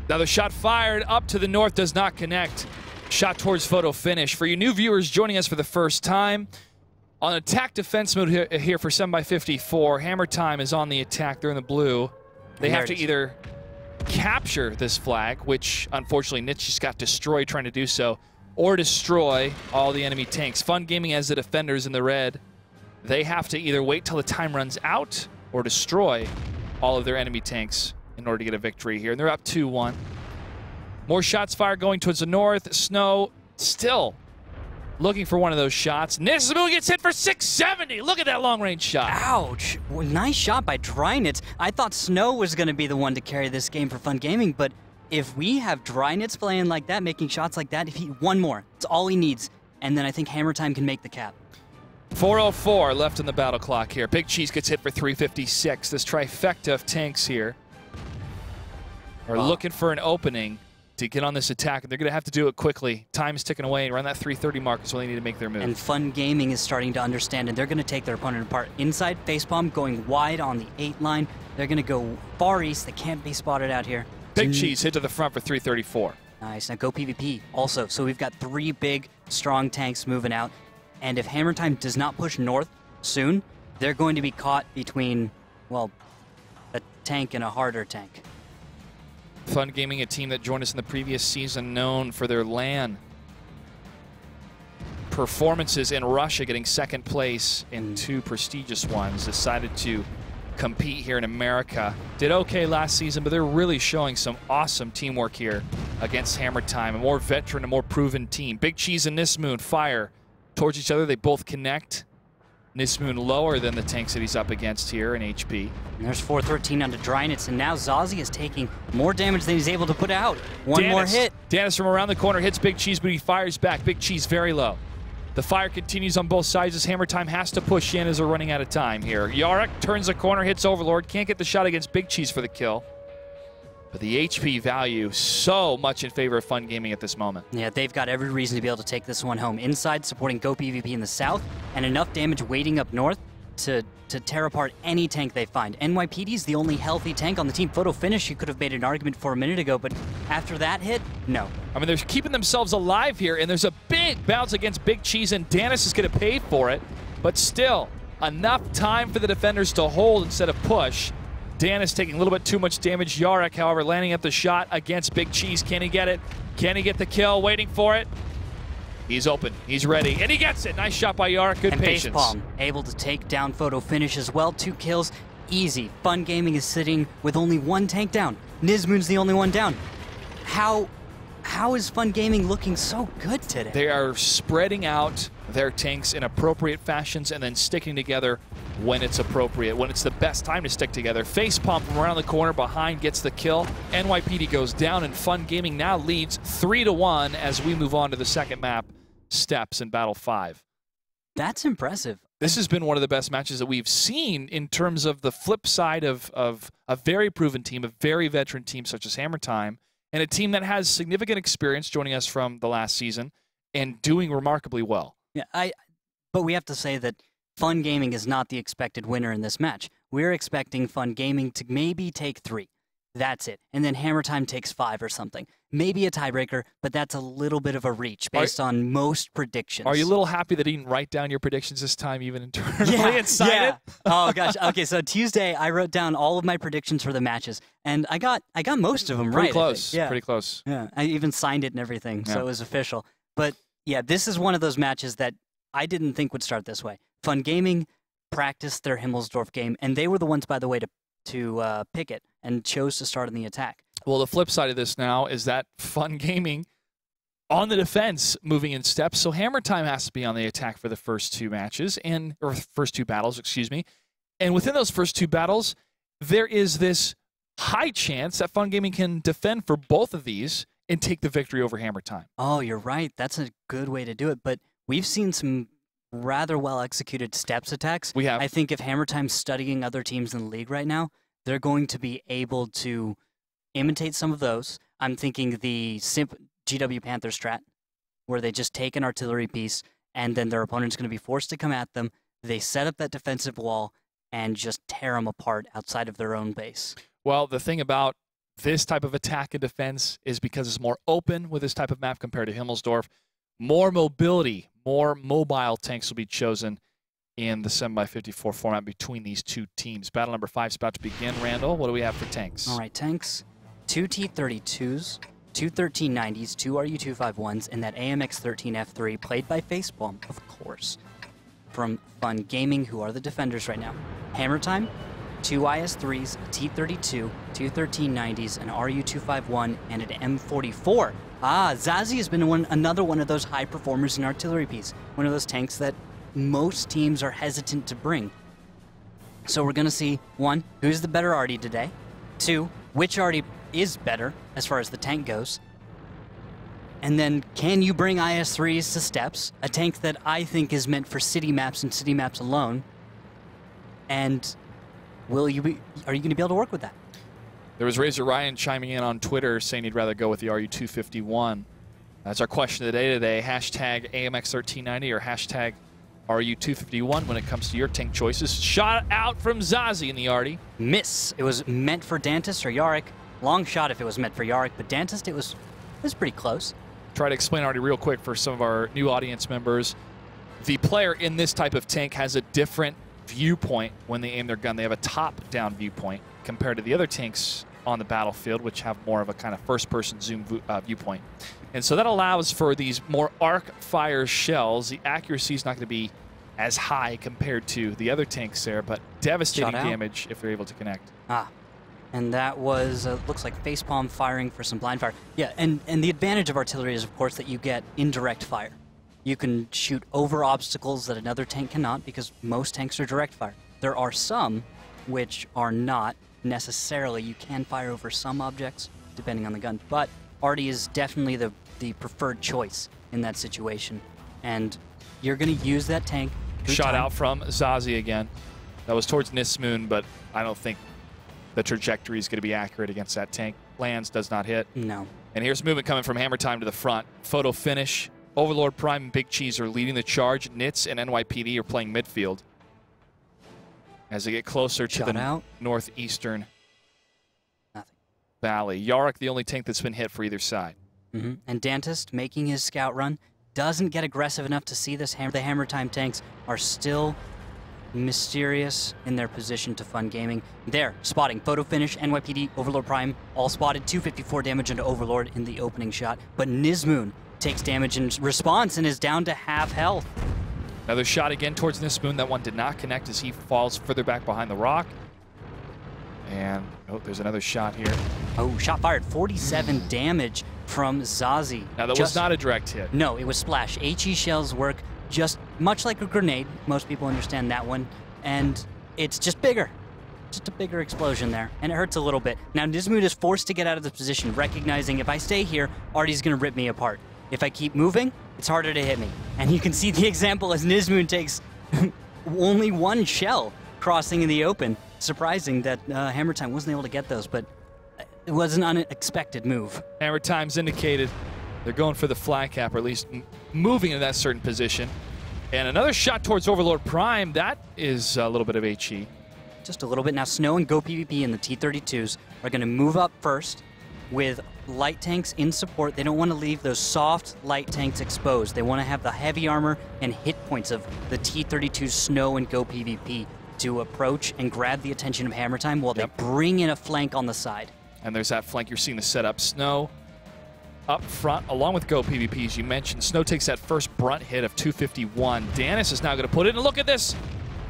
Now the shot fired up to the north does not connect. Shot towards photo finish. For you new viewers joining us for the first time, on attack defense mode here for 7x54, Hammer Time is on the attack. They're in the blue. They have to either capture this flag, which unfortunately Nitch just got destroyed trying to do so, or destroy all the enemy tanks. Fun Gaming as the defenders in the red. They have to either wait till the time runs out or destroy all of their enemy tanks in order to get a victory here. And they're up 2-1. More shots fired going towards the north. Snow still looking for one of those shots. Nizmoon gets hit for 670. Look at that long-range shot. Ouch. Well, nice shot by Drynitz. I thought Snow was going to be the one to carry this game for Fun Gaming, but if we have Drynitz playing like that, making shots like that, if he one more, it's all he needs. And then I think Hammer Time can make the cap. 4:04 left in the battle clock here. Big Cheese gets hit for 356. This trifecta of tanks here are looking for an opening to get on this attack, and they're going to have to do it quickly. Time is ticking away, and around that 3:30 mark is when they need to make their move. And Fun Gaming is starting to understand, and they're going to take their opponent apart. Inside, facepalm, going wide on the 8 line. They're going to go far east. They can't be spotted out here. Big Cheese hit to the front for 334. Nice. Now go PvP also. So we've got 3 big, strong tanks moving out. And if Hammer Time does not push north soon, they're going to be caught between, well, a tank and a harder tank. Fun Gaming, a team that joined us in the previous season, known for their LAN performances in Russia, getting second place in 2 prestigious ones, decided to compete here in America. Did okay last season, but they're really showing some awesome teamwork here against Hammer Time, a more veteran, a more proven team. Big Cheese and Nizmoon fire towards each other. They both connect. Nizmoon lower than the tanks that he's up against here in HP. And there's 413 onto Drynitz, and now Zazie is taking more damage than he's able to put out. One more hit. Danis from around the corner hits Big Cheese, but he fires back. Big Cheese very low. The fire continues on both sides as Hammer Time has to push in as they're running out of time here. Yarek turns the corner, hits Overlord. Can't get the shot against Big Cheese for the kill. But the HP value so much in favor of Fun Gaming at this moment. Yeah, they've got every reason to be able to take this one home. Inside, supporting Go PvP in the south, and enough damage waiting up north to tear apart any tank they find. NYPD's the only healthy tank on the team. Photo finish, you could have made an argument for a minute ago, but after that hit, no. I mean, they're keeping themselves alive here, and there's a big bounce against Big Cheese, and Danis is going to pay for it. But still, enough time for the defenders to hold instead of push. Dan is taking a little bit too much damage. Yarek, however, landing at the shot against Big Cheese. Can he get it? Can he get the kill? Waiting for it. He's open. He's ready. And he gets it. Nice shot by Yarek. Good patience. Facepalm able to take down Photo Finish as well. 2 kills. Easy. Fun Gaming is sitting with only 1 tank down. Nizmoon's the only one down. How is Fun Gaming looking so good today? They are spreading out their tanks in appropriate fashions and then sticking together when it's appropriate, when it's the best time to stick together. Facepalm from around the corner behind gets the kill. NYPD goes down, and Fun Gaming now leads 3-1 as we move on to the second map, Steps in Battle 5. That's impressive. This has been one of the best matches that we've seen in terms of the flip side of a very proven team, a very veteran team such as Hammer Time, and a team that has significant experience joining us from the last season and doing remarkably well. Yeah, but we have to say that Fun Gaming is not the expected winner in this match. We're expecting Fun Gaming to maybe take 3. That's it. And then Hammer Time takes 5 or something. Maybe a tiebreaker, but that's a little bit of a reach based on most predictions. Are you a little happy that you didn't write down your predictions this time, even internally, and sign it? Oh, gosh. Okay, so Tuesday, I wrote down all of my predictions for the matches, and I got most of them right. Pretty close. Yeah. Pretty close. Yeah, I even signed it and everything, so it was official. But, yeah, this is one of those matches that I didn't think would start this way. Fun Gaming practiced their Himmelsdorf game, and they were the ones, by the way, to pick it and chose to start in the attack. Well, the flip side of this now is that Fun Gaming on the defense moving in steps, so Hammer Time has to be on the attack for the first 2 matches, or first 2 battles, excuse me. And within those first 2 battles, there is this high chance that Fun Gaming can defend for both of these and take the victory over Hammer Time. Oh, you're right. That's a good way to do it, but we've seen some rather well-executed steps attacks. We have. I think if Hammer Time's studying other teams in the league right now, they're going to be able to imitate some of those. I'm thinking the GW Panther strat, where they just take an artillery piece, and then their opponent's going to be forced to come at them. They set up that defensive wall and just tear them apart outside of their own base. Well, the thing about this type of attack and defense is because it's more open with this type of map compared to Himmelsdorf. More mobility, more mobile tanks will be chosen in the 7x54 format between these 2 teams. Battle number 5 is about to begin. Randall, what do we have for tanks? All right, tanks. 2 T-32s, 2 1390s, 2 RU-251s, and that AMX-13F3 played by Facepalm, of course, from Fun Gaming, who are the defenders right now. Hammer Time, 2 IS-3s, a T-32, 2 1390s, an RU-251, and an M44. Zazie has been another one of those high performers in artillery piece, one of those tanks that most teams are hesitant to bring. So we're going to see, 1, who's the better arty today? 2, which arty is better as far as the tank goes? And then, can you bring IS-3s to steps, a tank that I think is meant for city maps and city maps alone? And are you going to be able to work with that? There was Razor Ryan chiming in on Twitter saying he'd rather go with the RU-251. That's our question of the day today. Hashtag AMX1390 or hashtag RU-251 when it comes to your tank choices. Shot out from Zazie in the Arty. Miss. It was meant for Dantist or Yarrick. Long shot if it was meant for Yarrick, but Dantist, it was pretty close. Try to explain Arty real quick for some of our new audience members. The player in this type of tank has a different viewpoint when they aim their gun. They have a top-down viewpoint compared to the other tanks on the battlefield, which have more of a kind of first-person zoom viewpoint. And so that allows for these more arc-fire shells. The accuracy is not going to be as high compared to the other tanks there, but devastating damage if they're able to connect. And that was, looks like Facepalm firing for some blind fire. Yeah, and the advantage of artillery is, of course, that you get indirect fire. You can shoot over obstacles that another tank cannot because most tanks are direct fire. There are some which are not necessarily. You can fire over some objects depending on the gun, but Arty is definitely the preferred choice in that situation. And you're going to use that tank. Shot out from Zazie again. That was towards Nismoon, but I don't think the trajectory is going to be accurate against that tank. Lands, does not hit. No. And here's movement coming from Hammer Time to the front. Photo finish. Overlord Prime and Big Cheese are leading the charge. Nits and NYPD are playing midfield as they get closer to the northeastern valley. Yarrick, the only tank that's been hit for either side. And Dantist making his scout run. Doesn't get aggressive enough to see this. The Hammer Time tanks are still mysterious in their position to Fun Gaming. There, spotting, photo finish, NYPD, Overlord Prime, all spotted, 254 damage into Overlord in the opening shot. But Nizmoon takes damage in response and is down to half health. Another shot again towards Nizmoon. That one did not connect as he falls further back behind the rock. And, oh, there's another shot here. Oh, shot fired, 47 damage from Zazie. Now, that was not a direct hit. No, it was splash. HE shells work just much like a grenade. Most people understand that one. And it's just bigger. Just a bigger explosion there. And it hurts a little bit. Now, Nizmoon is forced to get out of this position, recognizing if I stay here, Artie's going to rip me apart. If I keep moving, it's harder to hit me. And you can see the example as Nizmoon takes only one shell crossing in the open. Surprising that Hammer Time wasn't able to get those, but it was an unexpected move. Hammer Time's indicated they're going for the flag cap, or at least moving in that certain position. And another shot towards Overlord Prime. That is a little bit of HE. Just a little bit. Now, Snow and Go PvP and the T-32s are going to move up first with light tanks in support. They don't want to leave those soft light tanks exposed. They want to have the heavy armor and hit points of the T-32 Snow and Go PvP to approach and grab the attention of Hammer Time while they bring in a flank on the side. And there's that flank. You're seeing the setup. Snow up front, along with Go PvP, as you mentioned. Snow takes that first brunt hit of 251. Danis is now going to put it in. Look at this.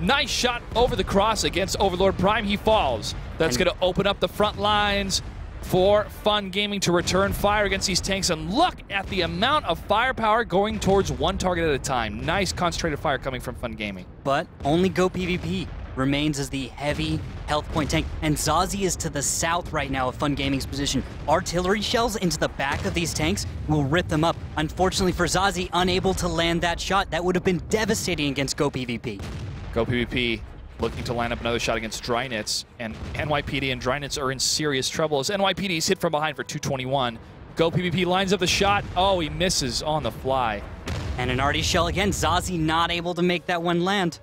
Nice shot over the cross against Overlord Prime. He falls. That's going to open up the front lines for Fun Gaming to return fire against these tanks. And look at the amount of firepower going towards one target at a time. Nice concentrated fire coming from Fun Gaming. But only Go PvP remains as the heavy health point tank. And Zazie is to the south right now of Fun Gaming's position. Artillery shells into the back of these tanks will rip them up. Unfortunately for Zazie, unable to land that shot. That would have been devastating against Go PvP. Go PvP looking to line up another shot against Drynitz, and NYPD and Drynitz are in serious trouble as NYPD is hit from behind for 221. Go PvP lines up the shot. Oh, he misses on the fly. And an Artie shell again. Zazie not able to make that one land.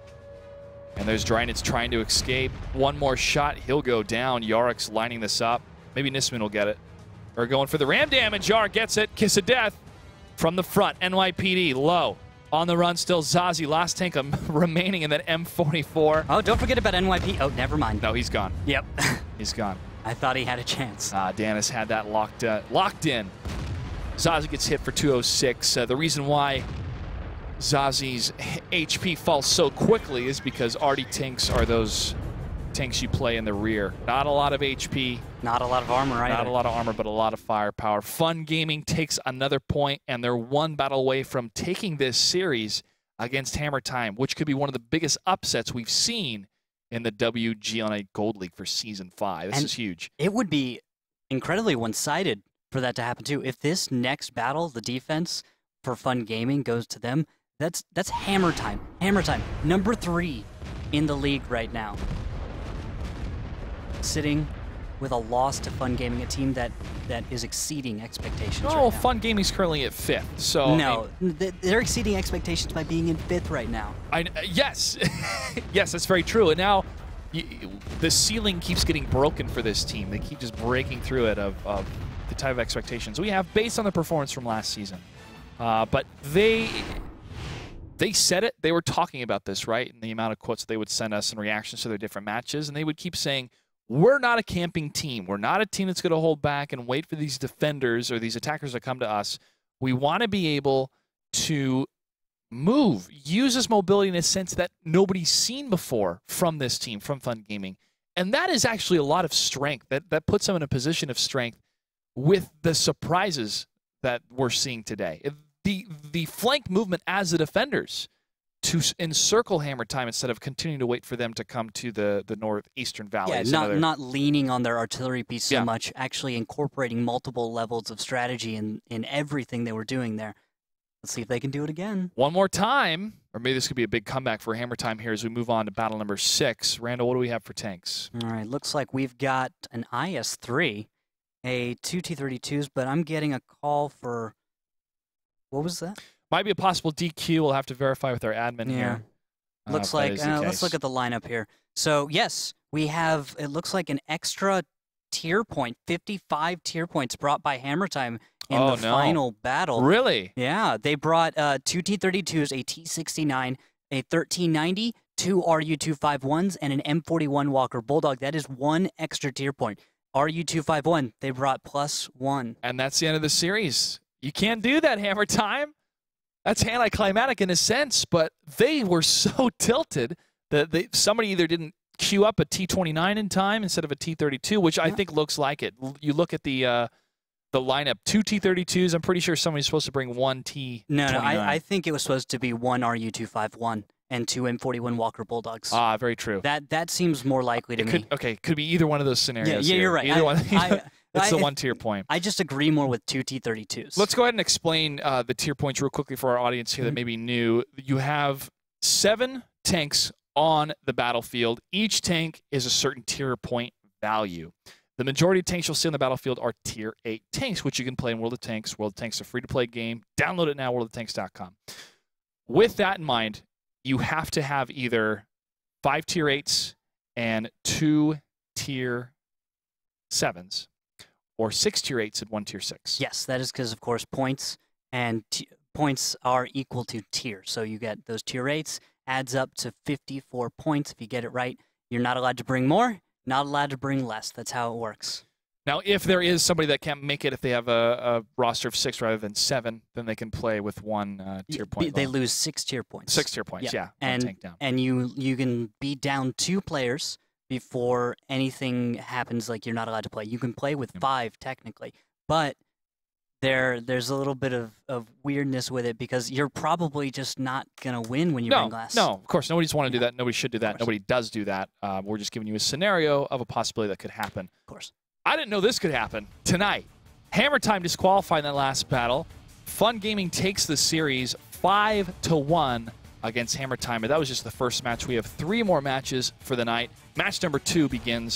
And there's Drynitz trying to escape. One more shot, he'll go down. Yarick's lining this up. Maybe Nisman will get it. Or going for the ram damage. Yarick gets it. Kiss of death from the front. NYPD low. On the run still, Zazie, last tank remaining in that M44. Oh, don't forget about NYP. Oh, never mind. No, he's gone. Yep. He's gone. I thought he had a chance. Danis had that locked in. Zazie gets hit for 206. The reason why Zazie's HP falls so quickly is because Artie tanks are those tanks you play in the rear. Not a lot of HP. Not a lot of armor either. Not a lot of armor, but a lot of firepower. Fun Gaming takes another point, and they're one battle away from taking this series against Hammer Time, which could be one of the biggest upsets we've seen in the WGLNA Gold League for Season 5. This is huge. It would be incredibly one-sided for that to happen, too. If this next battle, the defense for Fun Gaming, goes to them, that's Hammer Time. Hammer Time, number 3 in the league right now. Sitting with a loss to Fun Gaming, a team that is exceeding expectations right now. Fun Gaming's currently at 5th, so... No, they're exceeding expectations by being in 5th right now. Yes. Yes, that's very true. And now the ceiling keeps getting broken for this team. They keep just breaking through it of the type of expectations we have based on the performance from last season. But they said it. They were talking about this, right? And the amount of quotes they would send us in reactions to their different matches. And they would keep saying, we're not a camping team. We're not a team that's going to hold back and wait for these defenders or these attackers to come to us. We want to be able to move, use this mobility in a sense that nobody's seen before from this team, from Fun Gaming. And that is actually a lot of strength. That puts them in a position of strength with the surprises that we're seeing today. The flank movement as the defenders to encircle Hammer Time instead of continuing to wait for them to come to the northeastern valleys. Yeah, not leaning on their artillery piece so much, actually incorporating multiple levels of strategy in everything they were doing there. Let's see if they can do it again. One more time, or maybe this could be a big comeback for Hammer Time here as we move on to battle number 6. Randall, what do we have for tanks? All right, looks like we've got an IS-3, a 2 T-32s, but I'm getting a call for... What was that? Might be a possible DQ. We'll have to verify with our admin here. Looks like, let's look at the lineup here. So, yes, we have, it looks like an extra tier point, 55 tier points brought by Hammer Time in the final battle. Really? Yeah, they brought 2 T-32s, a T-69, a 1390, 2 RU-251s, and an M41 Walker Bulldog. That is 1 extra tier point. RU-251, they brought +1. And that's the end of the series. You can't do that, Hammer Time. That's anticlimactic in a sense, but they were so tilted that somebody either didn't queue up a T29 in time instead of a T32, which I think looks like it. You look at the lineup, 2 T32s. I'm pretty sure somebody's supposed to bring 1 T29. No, I think it was supposed to be 1 RU-251 and 2 M41 Walker Bulldogs. Ah, very true. That seems more likely to me. Okay, could be either one of those scenarios. Yeah, you're right. Either one. It's the 1 tier point. I just agree more with 2 T32s. Let's go ahead and explain the tier points real quickly for our audience here that may be new. You have 7 tanks on the battlefield. Each tank is a certain tier point value. The majority of tanks you'll see on the battlefield are tier 8 tanks, which you can play in World of Tanks. World of Tanks is a free-to-play game. Download it now, worldoftanks.com. With that in mind, you have to have either 5 tier 8s and 2 tier 7s, or 6 tier 8s and 1 tier 6. Yes, that is because, of course, points are equal to tier. So you get those tier 8s, adds up to 54 points. If you get it right, you're not allowed to bring more, not allowed to bring less. That's how it works. Now, if there is somebody that can't make it, if they have a roster of 6 rather than 7, then they can play with 1 tier point. They lose 6 tier points. 6 tier points, yeah. One tank down. And you can be down 2 players before anything happens, like you're not allowed to play. You can play with 5 technically, but there's a little bit of weirdness with it because you're probably just not going to win when you bring less. No, of course. Nobody's want to do that. Nobody should do that. Nobody does do that. We're just giving you a scenario of a possibility that could happen. Of course. I didn't know this could happen tonight. Hammer Time disqualified in that last battle. Fun Gaming takes the series 5-1 against Hammer Time. But that was just the first match. We have 3 more matches for the night. Match number 2 begins